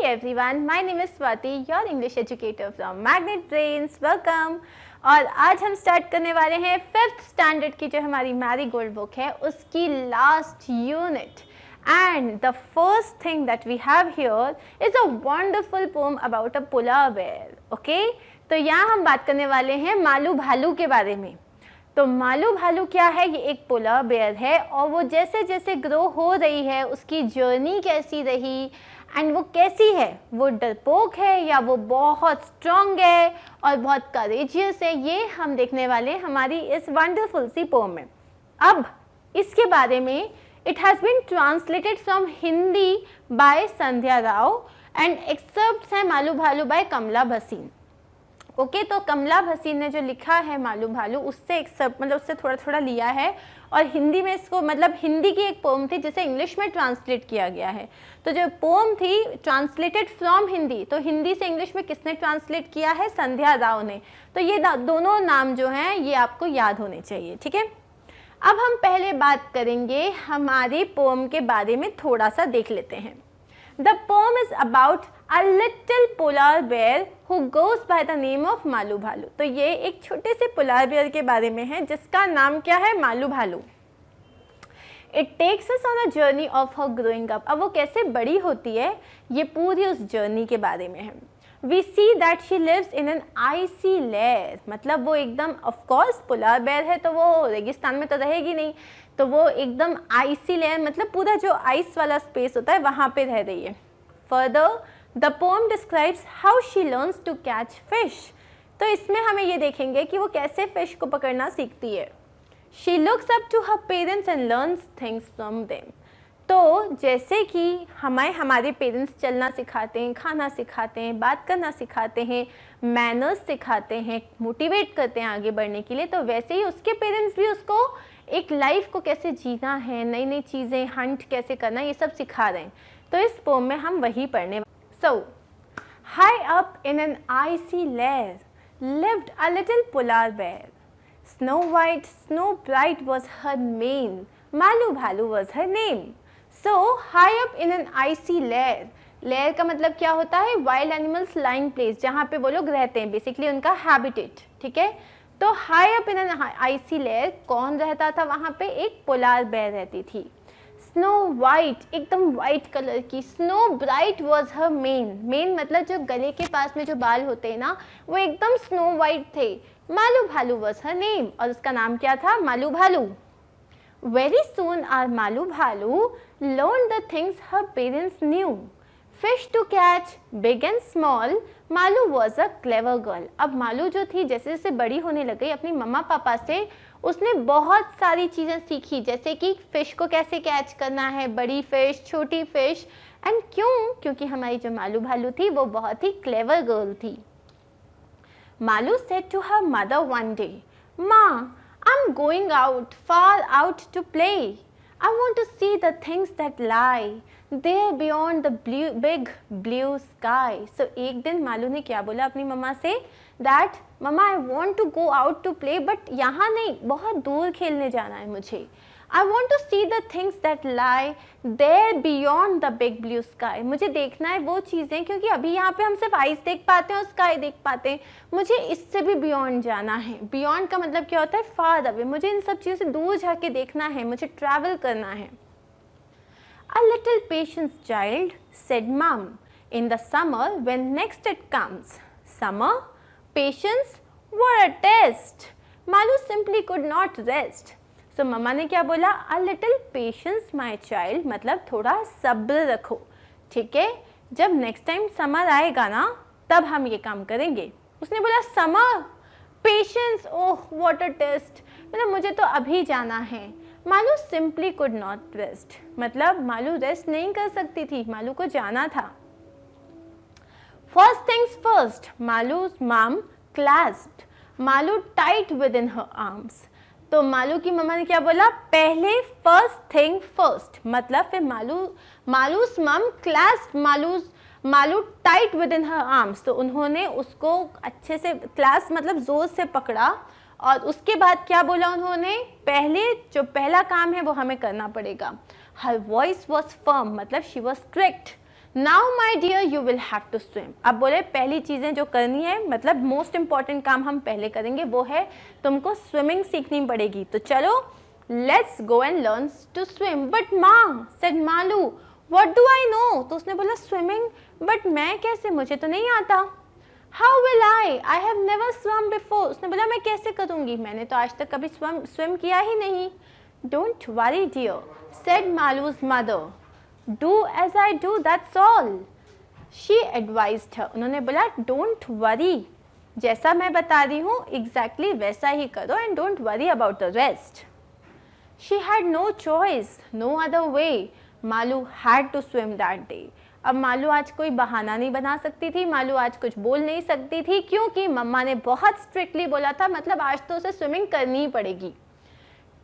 everyone, my name is Swati, your English educator from Magnet Brains. Welcome. और आज हम start करने वाले हैं 5th स्टैंडर्ड की जो हमारी मैरीगोल्ड बुक है उसकी last unit. And the first thing that we have here is a wonderful poem about a polar bear. Okay? तो यहाँ हम बात करने वाले हैं मालू भालू के बारे में. तो मालू भालू क्या है? ये एक पोलर बेयर है और वो जैसे जैसे ग्रो हो रही है उसकी जर्नी कैसी रही एंड वो कैसी है, वो डरपोक है या वो बहुत स्ट्रॉन्ग है और बहुत करेजियस है, ये हम देखने वाले हमारी इस वंडरफुल सी पोम में. अब इसके बारे में it has been translated from Hindi by Sandhya Rao and excerpts है मालू भालू बाय कमला भसीन. ओके तो कमला भसीन ने जो लिखा है मालू भालू उससे एक्सेप्ट मतलब उससे थोड़ा थोड़ा लिया है और हिंदी में इसको मतलब हिंदी की एक पोम थी जिसे इंग्लिश में ट्रांसलेट किया गया है. तो जो पोम थी ट्रांसलेटेड फ्रॉम हिंदी, तो हिंदी से इंग्लिश में किसने ट्रांसलेट किया है? संध्या राव ने. तो ये दोनों नाम जो हैं ये आपको याद होने चाहिए. ठीक है, अब हम पहले बात करेंगे हमारी पोम के बारे में, थोड़ा सा देख लेते हैं. The poem is about a little polar bear who goes by the name of Malu भालू. तो ये एक छोटे से पोलर बेयर के बारे में है जिसका नाम क्या है? मालू भालू. It takes us on a journey of her growing up. अब वो कैसे बड़ी होती है ये पूरी उस जर्नी के बारे में है. We see that she lives in an icy lair. मतलब वो एकदम of course पोलर बेयर है तो वो रेगिस्तान में तो रहेगी नहीं, तो वो एकदम आइसी लेयर मतलब पूरा जो आइस वाला स्पेस होता है वहाँ पे रह रही है. Further the poem describes how she learns to catch fish. तो इसमें हमें ये देखेंगे कि वो कैसे फिश को पकड़ना सीखती है. She looks up to her parents and learns things from them. तो जैसे कि हमारे पेरेंट्स चलना सिखाते हैं, खाना सिखाते हैं, बात करना सिखाते हैं, मैनर्स सिखाते हैं, मोटिवेट करते हैं आगे बढ़ने के लिए, तो वैसे ही उसके पेरेंट्स भी उसको एक लाइफ को कैसे जीना है, नई नई चीज़ें हंट कैसे करना, ये सब सिखा रहे हैं. तो इस पोम में हम वही पढ़ने. So high up in an icy lair lived a little polar bear. Snow white snow bright was her mane, Malu Bhalu was her name. So high up in an icy lair. Lair का मतलब क्या होता है? Wild animals lying place, जहाँ पे वो लोग रहते हैं, बेसिकली उनका हैबिटेट. ठीक है, तो high up in an icy layer कौन रहता था वहाँ पे? एक पोलर बेयर रहती थी. स्नो वाइट एकदम वाइट कलर की. Snow bright was her main. Main मतलब जो गले के पास में जो बाल होते हैं ना वो एकदम स्नो वाइट थे. Malu Bhalu was her name और उसका नाम क्या था? मालू भालू. Very soon our Malu Bhalu learn the things her parents knew. Fish to catch big and small, Malu was a clever girl. अब मालू जो थी जैसे जैसे बड़ी होने लग गई अपनी मम्मा पापा से उसने बहुत सारी चीज़ें सीखी, जैसे कि फ़िश को कैसे कैच करना है, बड़ी फ़िश, छोटी फ़िश. एंड क्योंकि हमारी जो मालू भालू थी वो बहुत ही क्लेवर गर्ल थी. Malu said to her mother one day, माँ I am going out, far out to play. I want to see the things that lie there beyond the big blue sky. So एक दिन मालू ने क्या बोला अपनी मम्मा से? That mamma I want to go out to play, but यहाँ नहीं, बहुत दूर खेलने जाना है मुझे. I want to see the things that lie there beyond the big blue sky. मुझे देखना है वो चीज़ें, क्योंकि अभी यहाँ पे हम सिर्फ आइस देख पाते हैं और स्काई देख पाते हैं. मुझे इससे भी बियॉन्ड जाना है. बियॉन्ड का मतलब क्या होता है? Far away. मुझे इन सब चीज़ों से दूर जाके देखना है, मुझे ट्रैवल करना है. A little patience child, said mom, in the summer when next it comes. Summer, patience, what a test. Malu simply could not rest. तो मम्मा ने क्या बोला? A little patience my child, मतलब थोड़ा सब्र रखो. ठीक है, जब नेक्स्ट टाइम समर आएगा ना तब हम ये काम करेंगे. उसने बोला summer, patience, oh what a test, मतलब मुझे तो अभी जाना है. Malu simply could not rest, मतलब मालू रेस्ट नहीं कर सकती थी, मालू को जाना था. First things first, Malu's mom clasped Malu tight within her arms. तो मालू की मम्मा ने क्या बोला? पहले फर्स्ट थिंग फर्स्ट, मतलब फिर Malu's mum clasped Malu tight within her arms. तो उन्होंने उसको अच्छे से क्लास मतलब जोर से पकड़ा और उसके बाद क्या बोला उन्होंने? पहले जो पहला काम है वो हमें करना पड़ेगा. हर वॉइस वॉज फर्म, मतलब she was strict. Now my dear you will have to swim. अब बोले पहली चीज़ें जो करनी है, मतलब मोस्ट इंपॉर्टेंट काम हम पहले करेंगे, वो है तुमको स्विमिंग सीखनी पड़ेगी। तो चलो let's go and learn to swim. But माँ said Malu what do I know. तो उसने बोला स्विमिंग, बट मैं कैसे, मुझे तो नहीं आता। How will I have never swum before. उसने बोला मैं कैसे करूँगी, मैंने तो आज तक कभी स्विम किया ही नहीं। Don't worry dear said Malu's mother, do as I do, that's all. She advised her. उन्होंने बोला don't worry, जैसा मैं बता रही हूँ exactly वैसा ही करो and don't worry about the rest. She had no choice, no other way. Malu had to swim that day. अब मालू आज कोई बहाना नहीं बना सकती थी, मालू आज कुछ बोल नहीं सकती थी, क्योंकि मम्मा ने बहुत स्ट्रिक्टली बोला था, मतलब आज तो उसे स्विमिंग करनी ही पड़ेगी।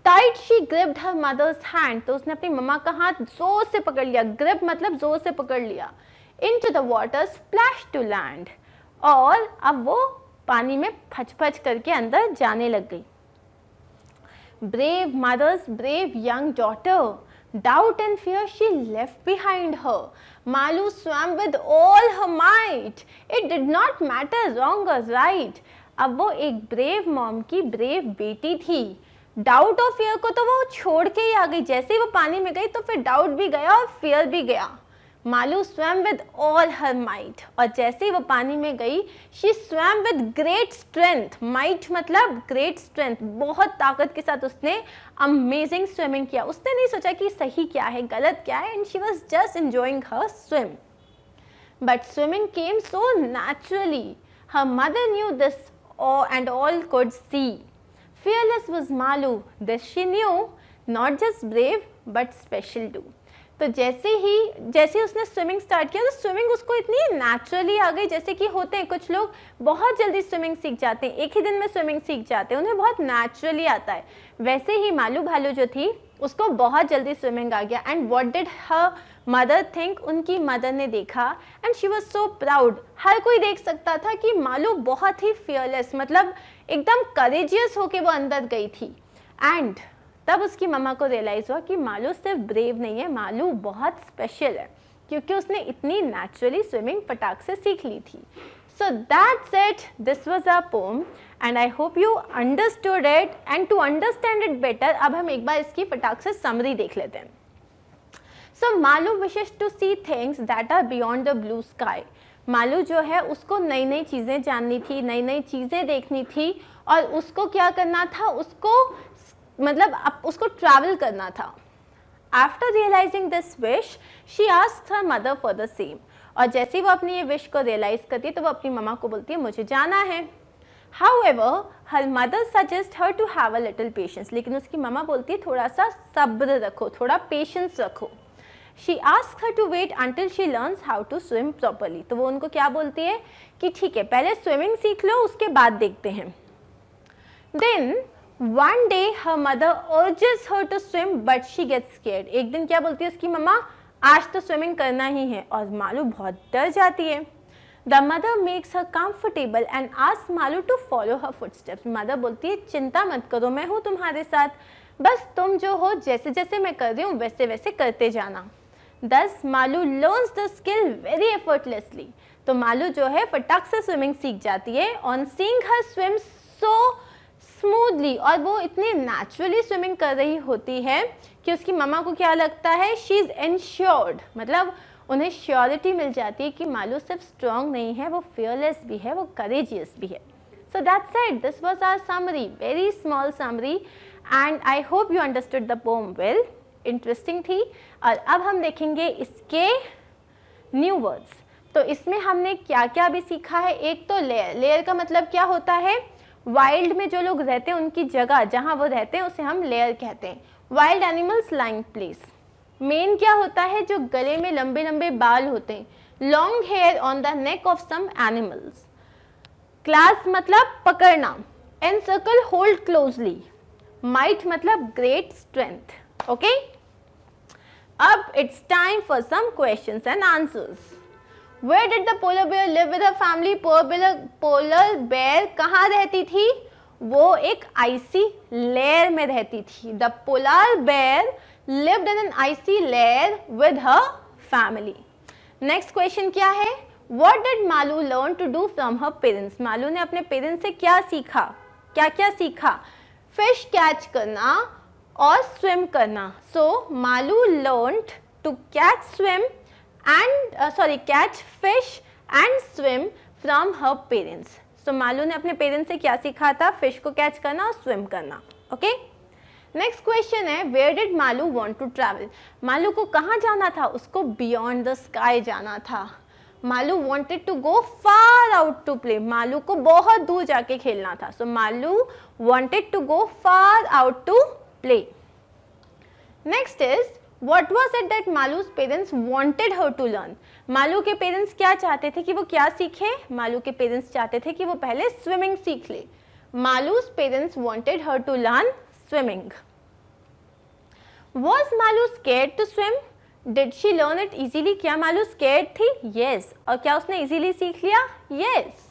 Tight she gripped her mother's hand. तो उसने अपनी मम्मा का हाथ जोर से पकड़ लिया, ग्रिप मतलब जोर से पकड़ लिया। Into the water splash to land, और अब वो पानी में फच फच करके अंदर जाने लग गई। Brave mother's brave young daughter, doubt and fear she left behind her. Malu swam with all her might. It did not matter wrong or right. अब वो एक ब्रेव मॉम की ब्रेव बेटी थी। डाउट और फियर को तो वो छोड़ के ही आ गई, जैसे ही वो पानी में गई तो फिर डाउट भी गया और फियर भी गया। Malu swum with all her might, और जैसे ही वो पानी में गई she swum with great strength. Might मतलब ग्रेट स्ट्रेंथ, बहुत ताकत के साथ उसने अमेजिंग स्विमिंग किया। उसने नहीं सोचा कि सही क्या है गलत क्या है, and she was just enjoying her swim. But swimming came so naturally, her mother new this and all could see. Fearless was Malu, this she knew, not just brave but special too. तो जैसे ही उसने swimming start किया तो swimming उसको इतनी naturally आ गई, जैसे कि होते हैं कुछ लोग बहुत जल्दी स्विमिंग सीख जाते हैं, एक ही दिन में स्विमिंग सीख जाते हैं, उन्हें बहुत नेचुरली आता है। वैसे ही मालू भालू जो थी उसको बहुत जल्दी स्विमिंग आ गया। And what did her mother think, उनकी मदर ने देखा, and she was so proud. हर कोई देख सकता था कि मालू बहुत ही फियरलेस, मतलब एकदम करेजियस होके वो अंदर गई थी। एंड तब उसकी मम्मा को रियलाइज़ हुआ कि मालू सिर्फ ब्रेव नहीं है, मालू बहुत स्पेशल है, क्योंकि उसने इतनी नेचुरली स्विमिंग फटाक से सीख ली थी। So that's it. This was our poem and I hope you understood it. And to understand it better, अब हम एक बार इसकी फटाक से समरी देख लेते हैं। So Malu wishes to see things that are beyond the blue sky. Malu जो है उसको नई नई चीज़ें जाननी थी, नई नई चीज़ें देखनी थी, और उसको क्या करना था, उसको मतलब उसको ट्रैवल करना था। After realizing this wish, she asked her mother for the same. और जैसे ही वो अपनी ये विश को रियलाइज करती है तो वो अपनी मम्मा को बोलती है मुझे जाना है। However, her mother suggests her to have a little patience. लेकिन उसकी मम्मा बोलती है थोड़ा सा सब्र रखो, थोड़ा पेशेंस रखो। She asks her to wait until she learns how to swim properly. तो वो उनको क्या बोलती है कि ठीक है पहले स्विमिंग सीख लो, उसके बाद देखते हैं। Then one day her mother urges her to swim but she gets scared. एक दिन क्या बोलती है उसकी मम्मा, आज तो स्विमिंग करना ही है, और मालू बहुत डर जाती है। The mother makes her comfortable and asks Malu to follow her footsteps. Mother बोलती है चिंता मत करो, मैं हूँ तुम्हारे साथ, बस तुम जो हो जैसे जैसे मैं कर रही हूँ वैसे वैसे करते जाना। Thus Malu learns the skill very effortlessly. तो मालू जो है फटाक से स्विमिंग सीख जाती है। On seeing her swim so smoothly, और वो इतनी नेचुरली स्विमिंग कर रही होती है कि उसकी मम्मा को क्या लगता है, शी इज़ एंश्योर्ड, मतलब उन्हें श्योरिटी मिल जाती है कि मालू सिर्फ स्ट्रॉन्ग नहीं है, वो फियरलेस भी है, वो करेजियस भी है। So that's it, this was our summary, very small summary, and I hope you understood the poem well. Interesting थी। और अब हम देखेंगे इसके न्यू वर्ड्स। तो इसमें हमने क्या क्या भी सीखा है। एक तो लेयर, लेयर का मतलब क्या होता है, वाइल्ड में जो लोग रहते हैं उनकी जगह जहाँ वो रहते हैं उसे हम लेयर कहते हैं। Wild animals lying place. Main क्या होता है, जो गले में लंबे लंबे बाल होते हैं, long hair on the neck of some animals. Clasp मतलब पकड़ना, एनसर्कल होल्ड क्लोजली। माइट मतलब ग्रेट स्ट्रेंथ। ओके, अब it's time for some questions and answers. Where did the polar bear live with her family? Polar bear कहाँ रहती थी, वो एक icy layer में रहती थी। The polar bear lived in an icy lair with her family. Next question क्या है, what did Malu learn to do from her parents, Malu ने अपने पेरेंट्स से क्या सीखा, क्या क्या सीखा, फिश कैच करना और स्विम करना। So Malu learned to catch swim and catch fish and swim from her parents. So Malu ने अपने पेरेंट्स से क्या सीखा था, फिश को कैच करना और स्विम करना। ओके, नेक्स्ट क्वेश्चन है, where did Malu want to travel, Malu को कहाँ जाना था, उसको बियॉन्ड द स्काई जाना था। Malu wanted to go far out to play, Malu को बहुत दूर जाके खेलना था। So Malu wanted to go far out to play. Next is, what was it that Malu's parents wanted her to learn, Malu के पेरेंट्स क्या चाहते थे कि वो क्या सीखे, मालू के पेरेंट्स चाहते थे कि वो पहले स्विमिंग सीख ले। Malu's parents wanted her to learn swimming. Was Malu scared to swim? Did she learn it easily? क्या मालू scared थी? Yes. और क्या उसने easily सीख लिया? Yes.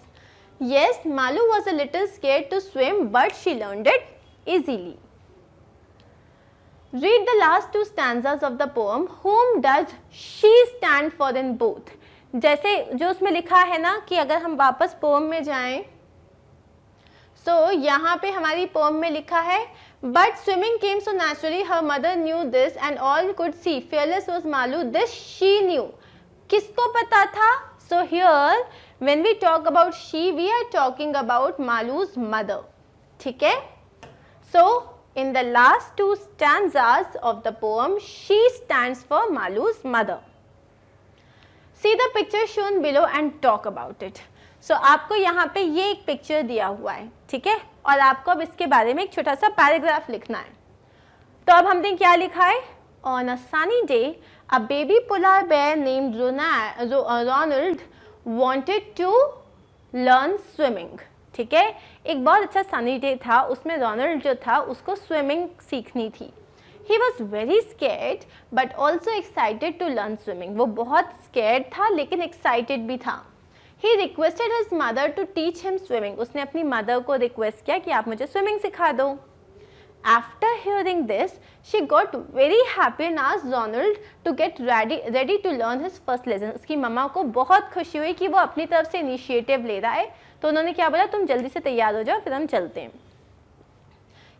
Yes, Malu was a little scared to swim, but she learned it easily. Read the last two stanzas of the poem. Whom does she stand for in both? जैसे जो उसमें लिखा है ना कि अगर हम वापस पोम में जाएं, यहाँ पे हमारी पोम में लिखा है, but swimming came so naturally, her mother knew this and all could see. Fearless was Malu, this she knew. किसको पता था? So here when we talk about she, we are talking about Malu's mother. ठीक है? So in the last two stanzas of the poem, she stands for Malu's mother. See the picture shown below and talk about it. So आपको यहाँ पे ये एक picture दिया हुआ है, ठीक है, और आपको अब इसके बारे में एक छोटा सा पैराग्राफ लिखना है। तो अब हमने क्या लिखा है, on a sunny day a baby polar bear named Ronald wanted to learn swimming. ठीक है, एक बहुत अच्छा सनी डे था, उसमें रोनाल्ड जो था उसको स्विमिंग सीखनी थी। He was very scared but also excited to learn swimming, वो बहुत स्केर्ड था लेकिन एक्साइटेड भी था। He requested his mother to teach him swimming. उसने अपनी मदर को रिक्वेस्ट किया कि आप मुझे स्विमिंग सिखा दो। After hearing this, she got very happy and asked Ronald to get ready to learn his first lesson. उसकी मम्मा को बहुत खुशी हुई कि वो अपनी तरफ से इनिशिएटिव ले रहा है, तो उन्होंने क्या बोला, तुम जल्दी से तैयार हो जाओ फिर हम चलते हैं।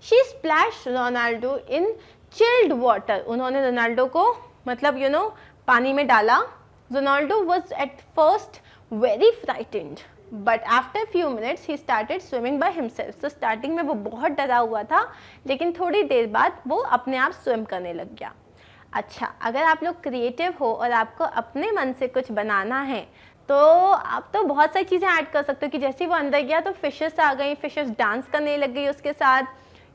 She splashed Ronaldo in chilled water. उन्होंने रोनाल्डो को मतलब पानी में डाला। Ronaldo was at first very frightened, but after a few minutes he started swimming by himself. So starting में वो बहुत डरा हुआ था, लेकिन थोड़ी देर बाद वो अपने आप स्विम करने लग गया। अच्छा, अगर आप लोग क्रिएटिव हो और आपको अपने मन से कुछ बनाना है तो आप तो बहुत सारी चीज़ें ऐड कर सकते हो कि जैसे वो अंदर गया तो फिशेस आ गई, फिशेस डांस करने लग गई उसके साथ,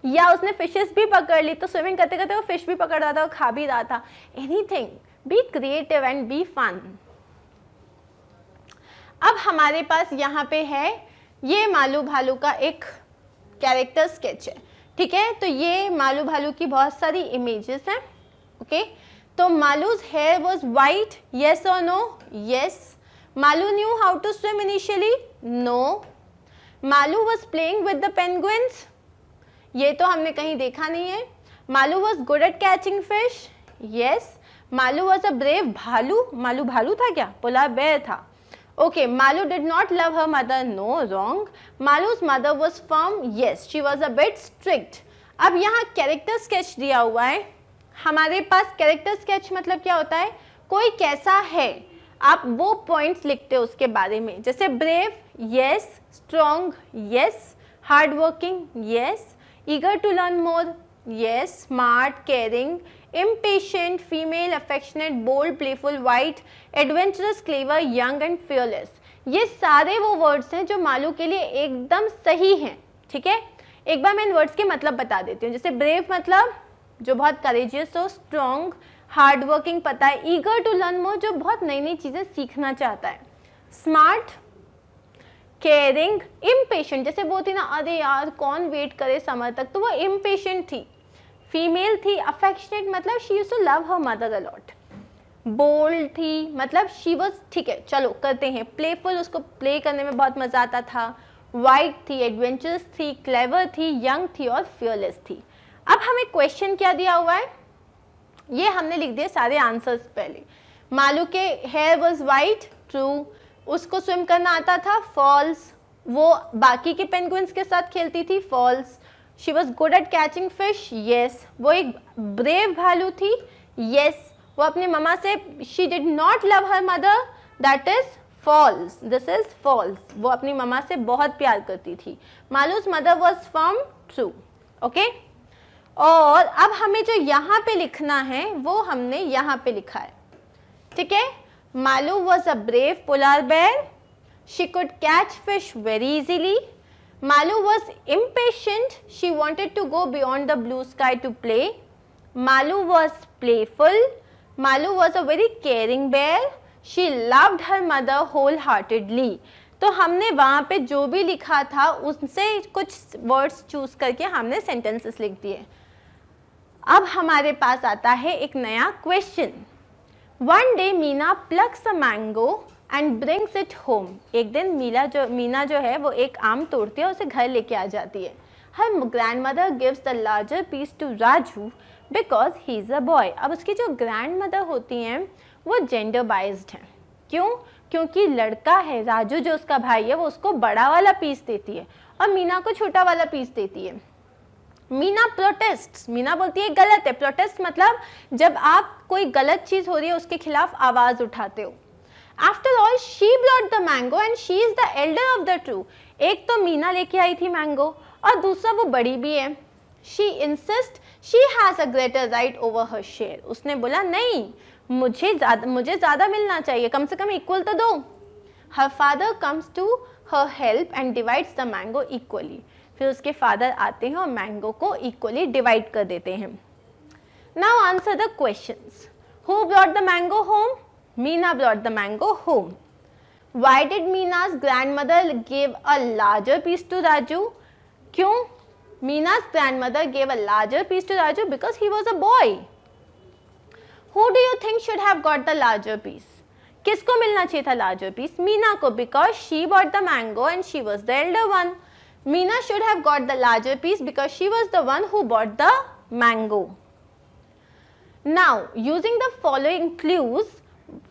या उसने फिशेस भी पकड़ ली तो स्विमिंग करते करते वो फिश भी पकड़ रहा था और खा भी रहा था। Anything, be creative and be fun. अब हमारे पास यहाँ पे है ये मालू भालू का एक कैरेक्टर स्केच है, ठीक है, तो ये मालू भालू की बहुत सारी इमेजेस हैं। ओके, तो Malu's hair was white, yes और no? Yes. Malu knew how to swim initially? No. Malu was playing with the penguins, ये तो हमने कहीं देखा नहीं है। Malu was good at catching fish, yes. Malu was a brave bhalu, Malu भालू था क्या? पोलर बेयर था। Okay, Malu did not love her mother. No, wrong. Malu's mother was firm. Yes, she was a bit strict. अब यहाँ कैरेक्टर स्केच दिया हुआ है। हमारे पास कैरेक्टर स्केच मतलब क्या होता है, कोई कैसा है आप वो पॉइंट्स लिखते हो उसके बारे में। जैसे brave, yes, strong, yes, hard working, yes, eager to learn more, yes, smart, caring, impatient, female, affectionate, bold, playful, white, adventurous, clever, young and fearless। ये सारे वो वर्ड्स हैं जो मालू के लिए एकदम सही हैं। ठीक है, एक बार मैं इन वर्ड्स के मतलब बता देती हूँ। जैसे ब्रेव मतलब जो बहुत करेजियस हो, स्ट्रॉन्ग, हार्ड वर्किंग पता है, ईगर टू लर्न मोर जो बहुत नई नई चीज़ें सीखना चाहता है, स्मार्ट, केयरिंग, इम्पेशेंट जैसे वो थी ना, अरे यार कौन वेट करे समर तक, तो वो इम्पेशेंट थी। फीमेल थी, अफेक्शनेट मतलब she used to love her mother a lot. Bold थी मतलब शी वाज, ठीक है चलो करते हैं, प्लेफुल उसको प्ले करने में बहुत मज़ा आता था। वाइट थी, एडवेंचरस थी, क्लेवर थी, यंग थी और फियरलेस थी। अब हमें क्वेश्चन क्या दिया हुआ है, ये हमने लिख दिए सारे आंसर्स पहले। मालू के हेयर वॉज वाइट, ट्रू। उसको स्विम करना आता था, फॉल्स। वो बाकी के पेंगुइन्स के साथ खेलती थी, false. She was good at catching fish, yes. वो एक ब्रेव भालू थी, येस। वो अपनी मम्मा से, she did not love her mother, that is false, this is false. वो अपनी मम्मा से बहुत प्यार करती थी। Malu's mother was from, true. Okay, और अब हमें जो यहाँ पे लिखना है वो हमने यहाँ पे लिखा है, ठीक है। Malu was a brave polar bear, she could catch fish very easily. Malu was impatient, she wanted to go beyond the blue sky to play. Malu was playful, Malu was a very caring bear, she loved her mother wholeheartedly. तो हमने वहाँ पे जो भी लिखा था उससे कुछ वर्ड्स चूज करके हमने सेंटेंसेस लिख दिए। अब हमारे पास आता है एक नया question. One day Meena plucks a mango and brings it home. एक दिन मीना जो है वो एक आम तोड़ती है, उसे घर लेके आ जाती है। हर grandmother gives the larger piece to Raju because he is a boy. अब उसकी जो ग्रैंड मदर होती हैं वो जेंडर बाइज्ड हैं। क्यों? क्योंकि लड़का है, राजू जो उसका भाई है वो उसको बड़ा वाला पीस देती है और मीना को छोटा वाला पीस देती है। मीना प्रोटेस्ट, मीना बोलती है गलत है। प्रोटेस्ट मतलब जब आप कोई गलत चीज हो रही है उसके खिलाफ आवाज उठाते हो। After all she brought the mango and she is the Elder of the two. एक तो मीना लेके आई थी मैंगो और दूसरा वो बड़ी भी है। She insist she has a greater right over her share. उसने बोला नहीं, मुझे ज्यादा मिलना चाहिए, कम से कम इक्वल तो दो। Her father comes to her help and divides the mango equally. फिर उसके फादर आते हैं और मैंगो को इक्वली डिवाइड कर देते हैं। Now answer the questions. Who brought the mango home? Meena brought the mango home. Why did Meena's grandmother give a larger piece to Raju? क्यों? Meena's grandmother gave a larger piece to Raju because he was a boy. Who do you think should have got the larger piece? किसको मिलना चाहिए था larger piece? Meena को, because she bought the mango and she was the elder one. Meena should have got the larger piece because she was the one who bought the mango. Now, using the following clues,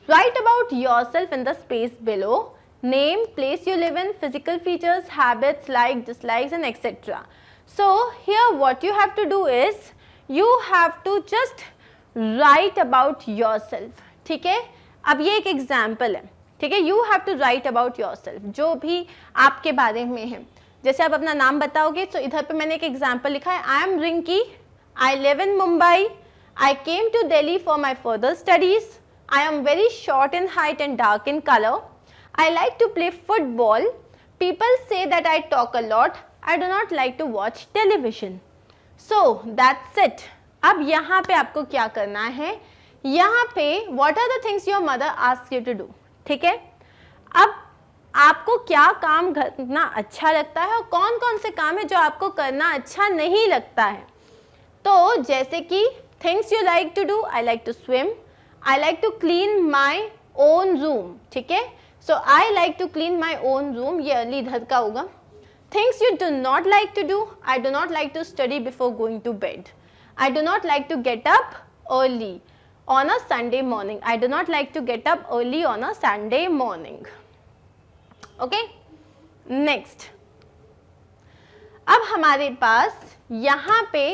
write about yourself in the space below. Name, place you live in, physical features, habits, like, dislikes and etc. So, here what you have to do is, you have to just write about yourself. ठीक है? अब ये एक example है, ठीक है? You have to write about yourself. जो भी आपके बारे में है, जैसे आप अपना नाम बताओगे, तो इधर पे मैंने एक एग्जाम्पल लिखा है। I am Rinki, I live in Mumbai, I came to Delhi for my further studies, I am very short in height and dark in color. I like to play football. People say that I talk a lot. I do not like to watch television. So that's it. अब यहाँ पे आपको क्या करना है? यहाँ पे what are the things your mother asks you to do? ठीक है? अब आपको क्या काम करना अच्छा लगता है और कौन कौन से काम है जो आपको करना अच्छा नहीं लगता है। तो जैसे कि things you like to do, I like to swim. I like to clean my own room. ठीक है? So I like to clean my own room. ये अर्ली इधर का होगा। Things you do not like to do. I do not like to study before going to bed. I do not like to get up early on a Sunday morning. I do not like to get up early on a Sunday morning. Okay? Next. अब हमारे पास यहाँ पे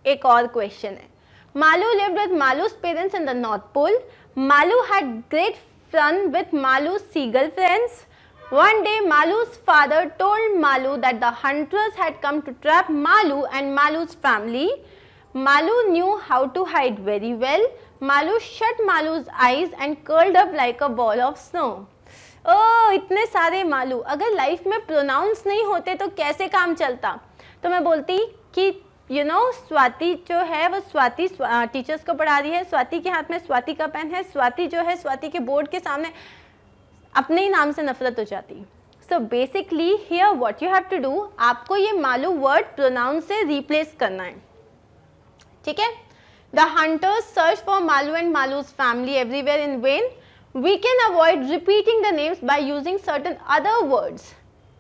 एक और question है। Malu lived with Malu's parents in the North Pole. Malu had great fun with Malu's seagull friends. One day, Malu's father told Malu that the hunters had come to trap Malu and Malu's family. Malu knew how to hide very well. Malu shut Malu's eyes and curled up like a ball of snow. ओह, इतने सारे मालू। अगर life में pronounce नहीं होते तो कैसे काम चलता? तो मैं बोलती कि स्वाति जो है वो स्वाति टीचर्स को पढ़ा रही है, स्वाति के हाथ में स्वाति का पेन है, स्वाति जो है स्वाति के बोर्ड के सामने अपने ही नाम से नफरत हो जाती। So basically here what you have to do, आपको ये मालू वर्ड प्रोनाउन से रिप्लेस करना है। ठीक है? The hunters search for Malu and Malu's family everywhere in vain. We can avoid repeating the names by using certain other words.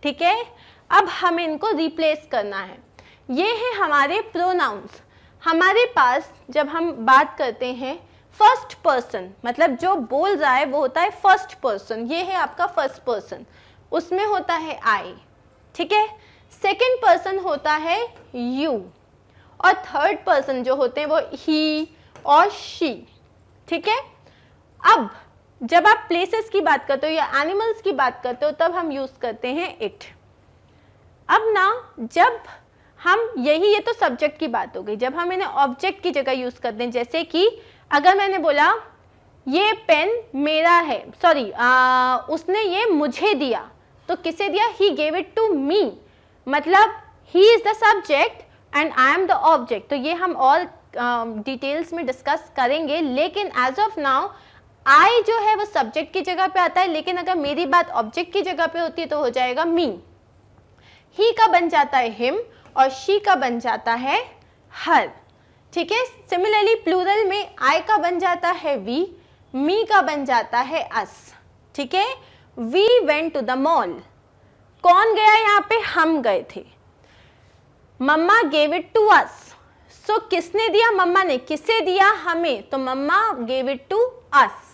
ठीक है? अब हमें इनको रिप्लेस करना है। ये है हमारे प्रोनाउंस। हमारे पास जब हम बात करते हैं फर्स्ट पर्सन, मतलब जो बोल रहा है वो होता है फर्स्ट पर्सन, ये है आपका फर्स्ट पर्सन, उसमें होता है आई, ठीक है। सेकंड पर्सन होता है यू, और थर्ड पर्सन जो होते हैं वो ही और शी, ठीक है। अब जब आप प्लेसेस की बात करते हो या एनिमल्स की बात करते हो तब हम यूज करते हैं इट। अब ना जब हम ये तो सब्जेक्ट की बात हो गई, जब हम इन्हें ऑब्जेक्ट की जगह यूज करते हैं, जैसे कि अगर मैंने बोला ये पेन मेरा है, सॉरी उसने ये मुझे दिया, तो किसे दिया, he gave it to me, मतलब he is the subject and I am the object. तो ये हम और डिटेल्स में डिस्कस करेंगे, लेकिन एज ऑफ नाउ आई जो है वो सब्जेक्ट की जगह पे आता है, लेकिन अगर मेरी बात ऑब्जेक्ट की जगह पे होती है तो हो जाएगा मी। ही का बन जाता है हिम और शी का बन जाता है हर, ठीक है। सिमिलरली प्लूरल में आई का बन जाता है वी, मी का बन जाता है अस, ठीक है। We went to the mall, कौन गया यहाँ पे, हम गए थे। Mamma gave it to us, so किसने दिया, मम्मा ने, किसे दिया, हमें, तो mamma gave it to us.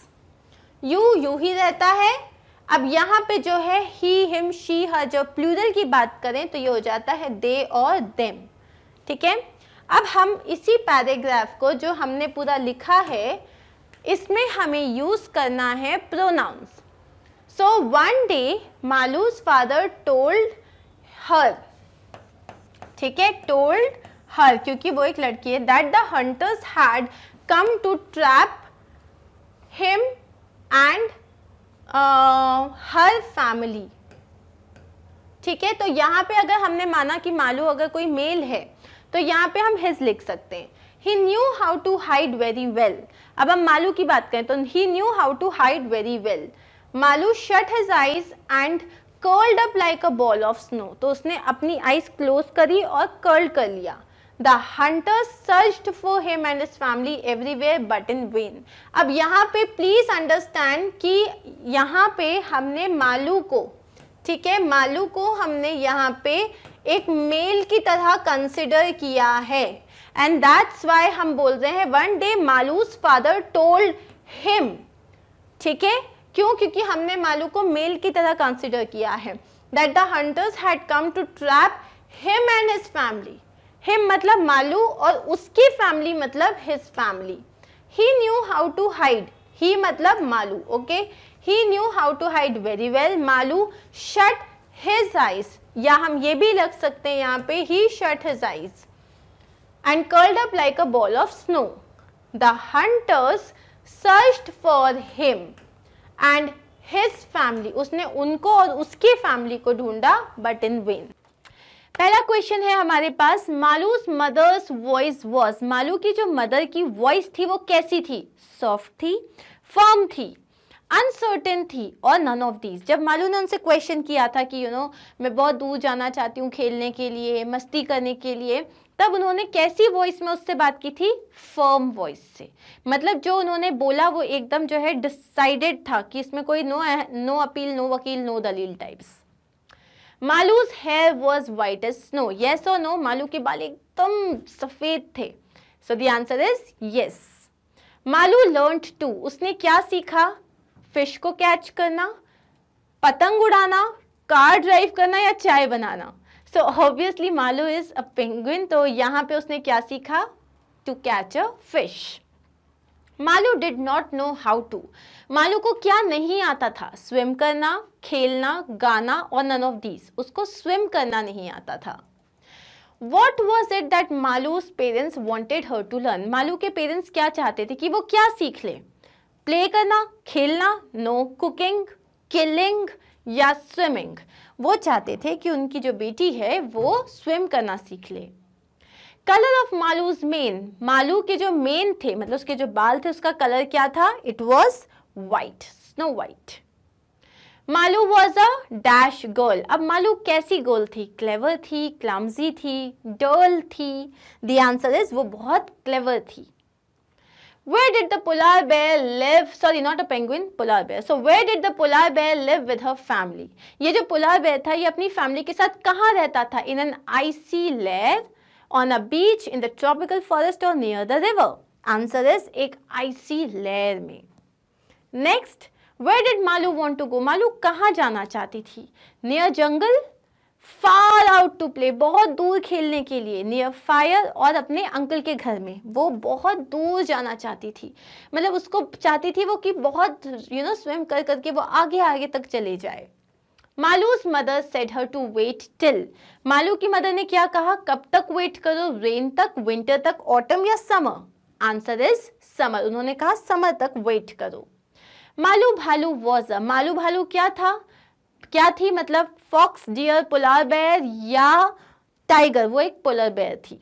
यू ही रहता है। अब यहाँ पे जो है ही हिम शी हर, जो प्लूरल की बात करें तो ये हो जाता है दे और देम, ठीक है। अब हम इसी पैराग्राफ को जो हमने पूरा लिखा है इसमें हमें यूज करना है pronouns. So one day Malu's father told her, ठीक है, टोल्ड हर क्योंकि वो एक लड़की है, that the hunters had come to trap him and her family, ठीक है। तो यहाँ पे अगर हमने माना कि मालू अगर कोई मेल है तो यहाँ पे हम हिज लिख सकते हैं। He knew how to hide very well, अब हम मालू की बात करें तो he knew how to hide very well. Malu shut his eyes and curled up like a ball of snow, तो उसने अपनी आईज क्लोज करी और कर्ल कर लिया। The hunters searched for him and his family everywhere but in vain. अब यहाँ पे प्लीज अंडरस्टैंड कि यहाँ पे हमने मालू को, ठीक है, मालू को हमने यहाँ पे एक मेल की तरह कंसिडर किया है, एंड दैट्स वाई हम बोल रहे हैं one day Malu's father told him, ठीक है। क्यों, क्योंकि हमने मालू को मेल की तरह कंसिडर किया है। That the hunters had come to trap him and his family, him मतलब मालू और उसकी फैमिली मतलब his family. He knew how to hide, he मतलब Malu, okay. He knew how to hide very well, Malu shut his eyes, या हम ये भी लग सकते हैं यहाँ पे he shut his eyes and curled up like a ball of snow. The hunters searched for him and his family, उसने उनको और उसकी फैमिली को ढूंढा बट इन वेन। पहला क्वेश्चन है हमारे पास, Malu's mother's voice was, Malu की जो मदर की वॉइस थी वो कैसी थी, सॉफ्ट थी, फर्म थी, अनसर्टेन थी और नन ऑफ दीज। जब मालू ने उनसे क्वेश्चन किया था कि मैं बहुत दूर जाना चाहती हूँ खेलने के लिए, मस्ती करने के लिए, तब उन्होंने कैसी वॉइस में उससे बात की थी, फर्म वॉइस से, मतलब जो उन्होंने बोला वो एकदम जो है डिसाइडेड था कि इसमें कोई नो अपील, नो वकील, नो दलील types. Malu's hair was white as snow, yes और नो, मालू के बाल एकदम सफेद थे, so the answer is yes. Malu learned to, उसने क्या सीखा, फिश को कैच करना, पतंग उड़ाना, कार ड्राइव करना या चाय बनाना। So obviously Malu is a penguin, तो यहाँ पे उसने क्या सीखा, to catch a fish. Malu did not know how to, Malu को क्या नहीं आता था, स्विम करना, खेलना, गाना और नन ऑफ दीज, उसको स्विम करना नहीं आता था। What was it that Malu's parents wanted her to learn, Malu के पेरेंट्स क्या चाहते थे कि वो क्या सीख ले, प्ले करना, खेलना, नो, कुकिंग, किलिंग या स्विमिंग। वो चाहते थे कि उनकी जो बेटी है वो स्विम करना सीख ले। Colour of Malus main, Malu के जो मेन थे मतलब उसके जो बाल थे उसका कलर क्या था, it was white, snow white. Malu was a dash girl, अब मालू कैसी गर्ल थी, क्लेवर थी, क्लमजी थी, डर्ल थी, द आंसर इज वो बहुत क्लेवर थी। Where did the polar bear live? Sorry, not a penguin, polar bear. So where did the polar bear live with her family? ये जो polar bear था ये अपनी फैमिली के साथ कहाँ रहता था, in an icy lair, on a beach, in the tropical forest or near the river. Answer is एक आइसी लेयर में। Next, where did Malu want to go, Malu कहाँ जाना चाहती थी? Near jungle, far out to play, बहुत दूर खेलने के लिए, नियर फायर, और अपने अंकल के घर में, वो बहुत दूर जाना चाहती थी, मतलब उसको चाहती थी वो कि बहुत स्विम कर करके वो आगे आगे तक चले जाए। Malu's mother said her to wait till, Malu की मदर ने क्या कहा? कब तक वेट करो? रेन तक, विंटर तक, ऑटम या समर? आंसर इज समर, उन्होंने कहा समर तक वेट करो। मालू भालू वॉज अ, मालू भालू क्या था, क्या थी, मतलब फॉक्स, डियर, पोलर बेयर या टाइगर, वो एक पोलर बेयर थी।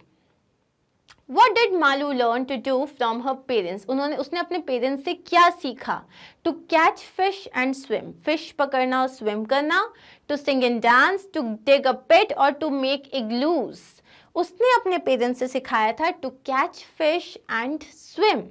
What did Malu learn to do from her parents, उसने अपने पेरेंट्स से क्या सीखा? To catch fish and swim, fish पकड़ना और swim करना, to sing and dance, to dig a pit और to make igloos, उसने अपने पेरेंट्स से सिखाया था to catch fish and swim।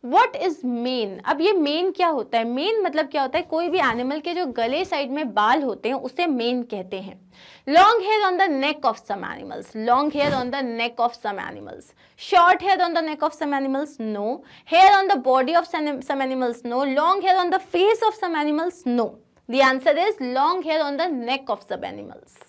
What is mane, अब ये मेन क्या होता है? मेन मतलब क्या होता है? कोई भी एनिमल के जो गले साइड में बाल होते हैं उसे मेन कहते हैं। Long hair on the neck of some animals, long hair on the neck of some animals, short hair on the neck of some animals, no, hair on the body of some animals, no, long hair on the face of some animals, no. The answer is long hair on the neck of some animals.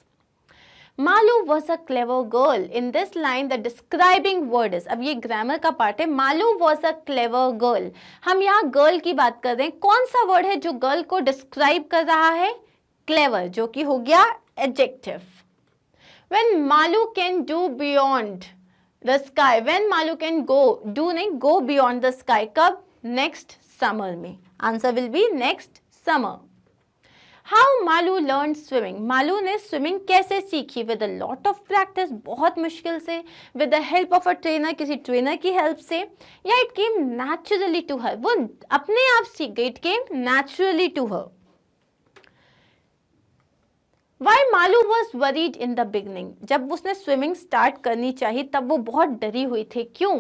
Malu was a clever girl, in this line the describing word is, अब ये grammar का part है। Malu was a clever girl, हम यहाँ girl की बात कर रहे हैं, कौन सा वर्ड है जो गर्ल को डिस्क्राइब कर रहा है? क्लेवर, जो कि हो गया adjective. When Malu can do beyond the sky, when Malu can go, do नहीं, गो बियॉन्ड द स्काई, कब? नेक्स्ट समर में, answer will be next summer. How Malu learn swimming, Malu ने स्विमिंग कैसे सीखी? With a lot of practice, बहुत मुश्किल से, with the help of a trainer, किसी ट्रेनर की हेल्प से, या it came naturally to her, वो अपने आप सीख गई, it came naturally to her. Why Malu was worried in the beginning, जब उसने स्विमिंग स्टार्ट करनी चाहिए तब वो बहुत डरी हुई थी, क्यों?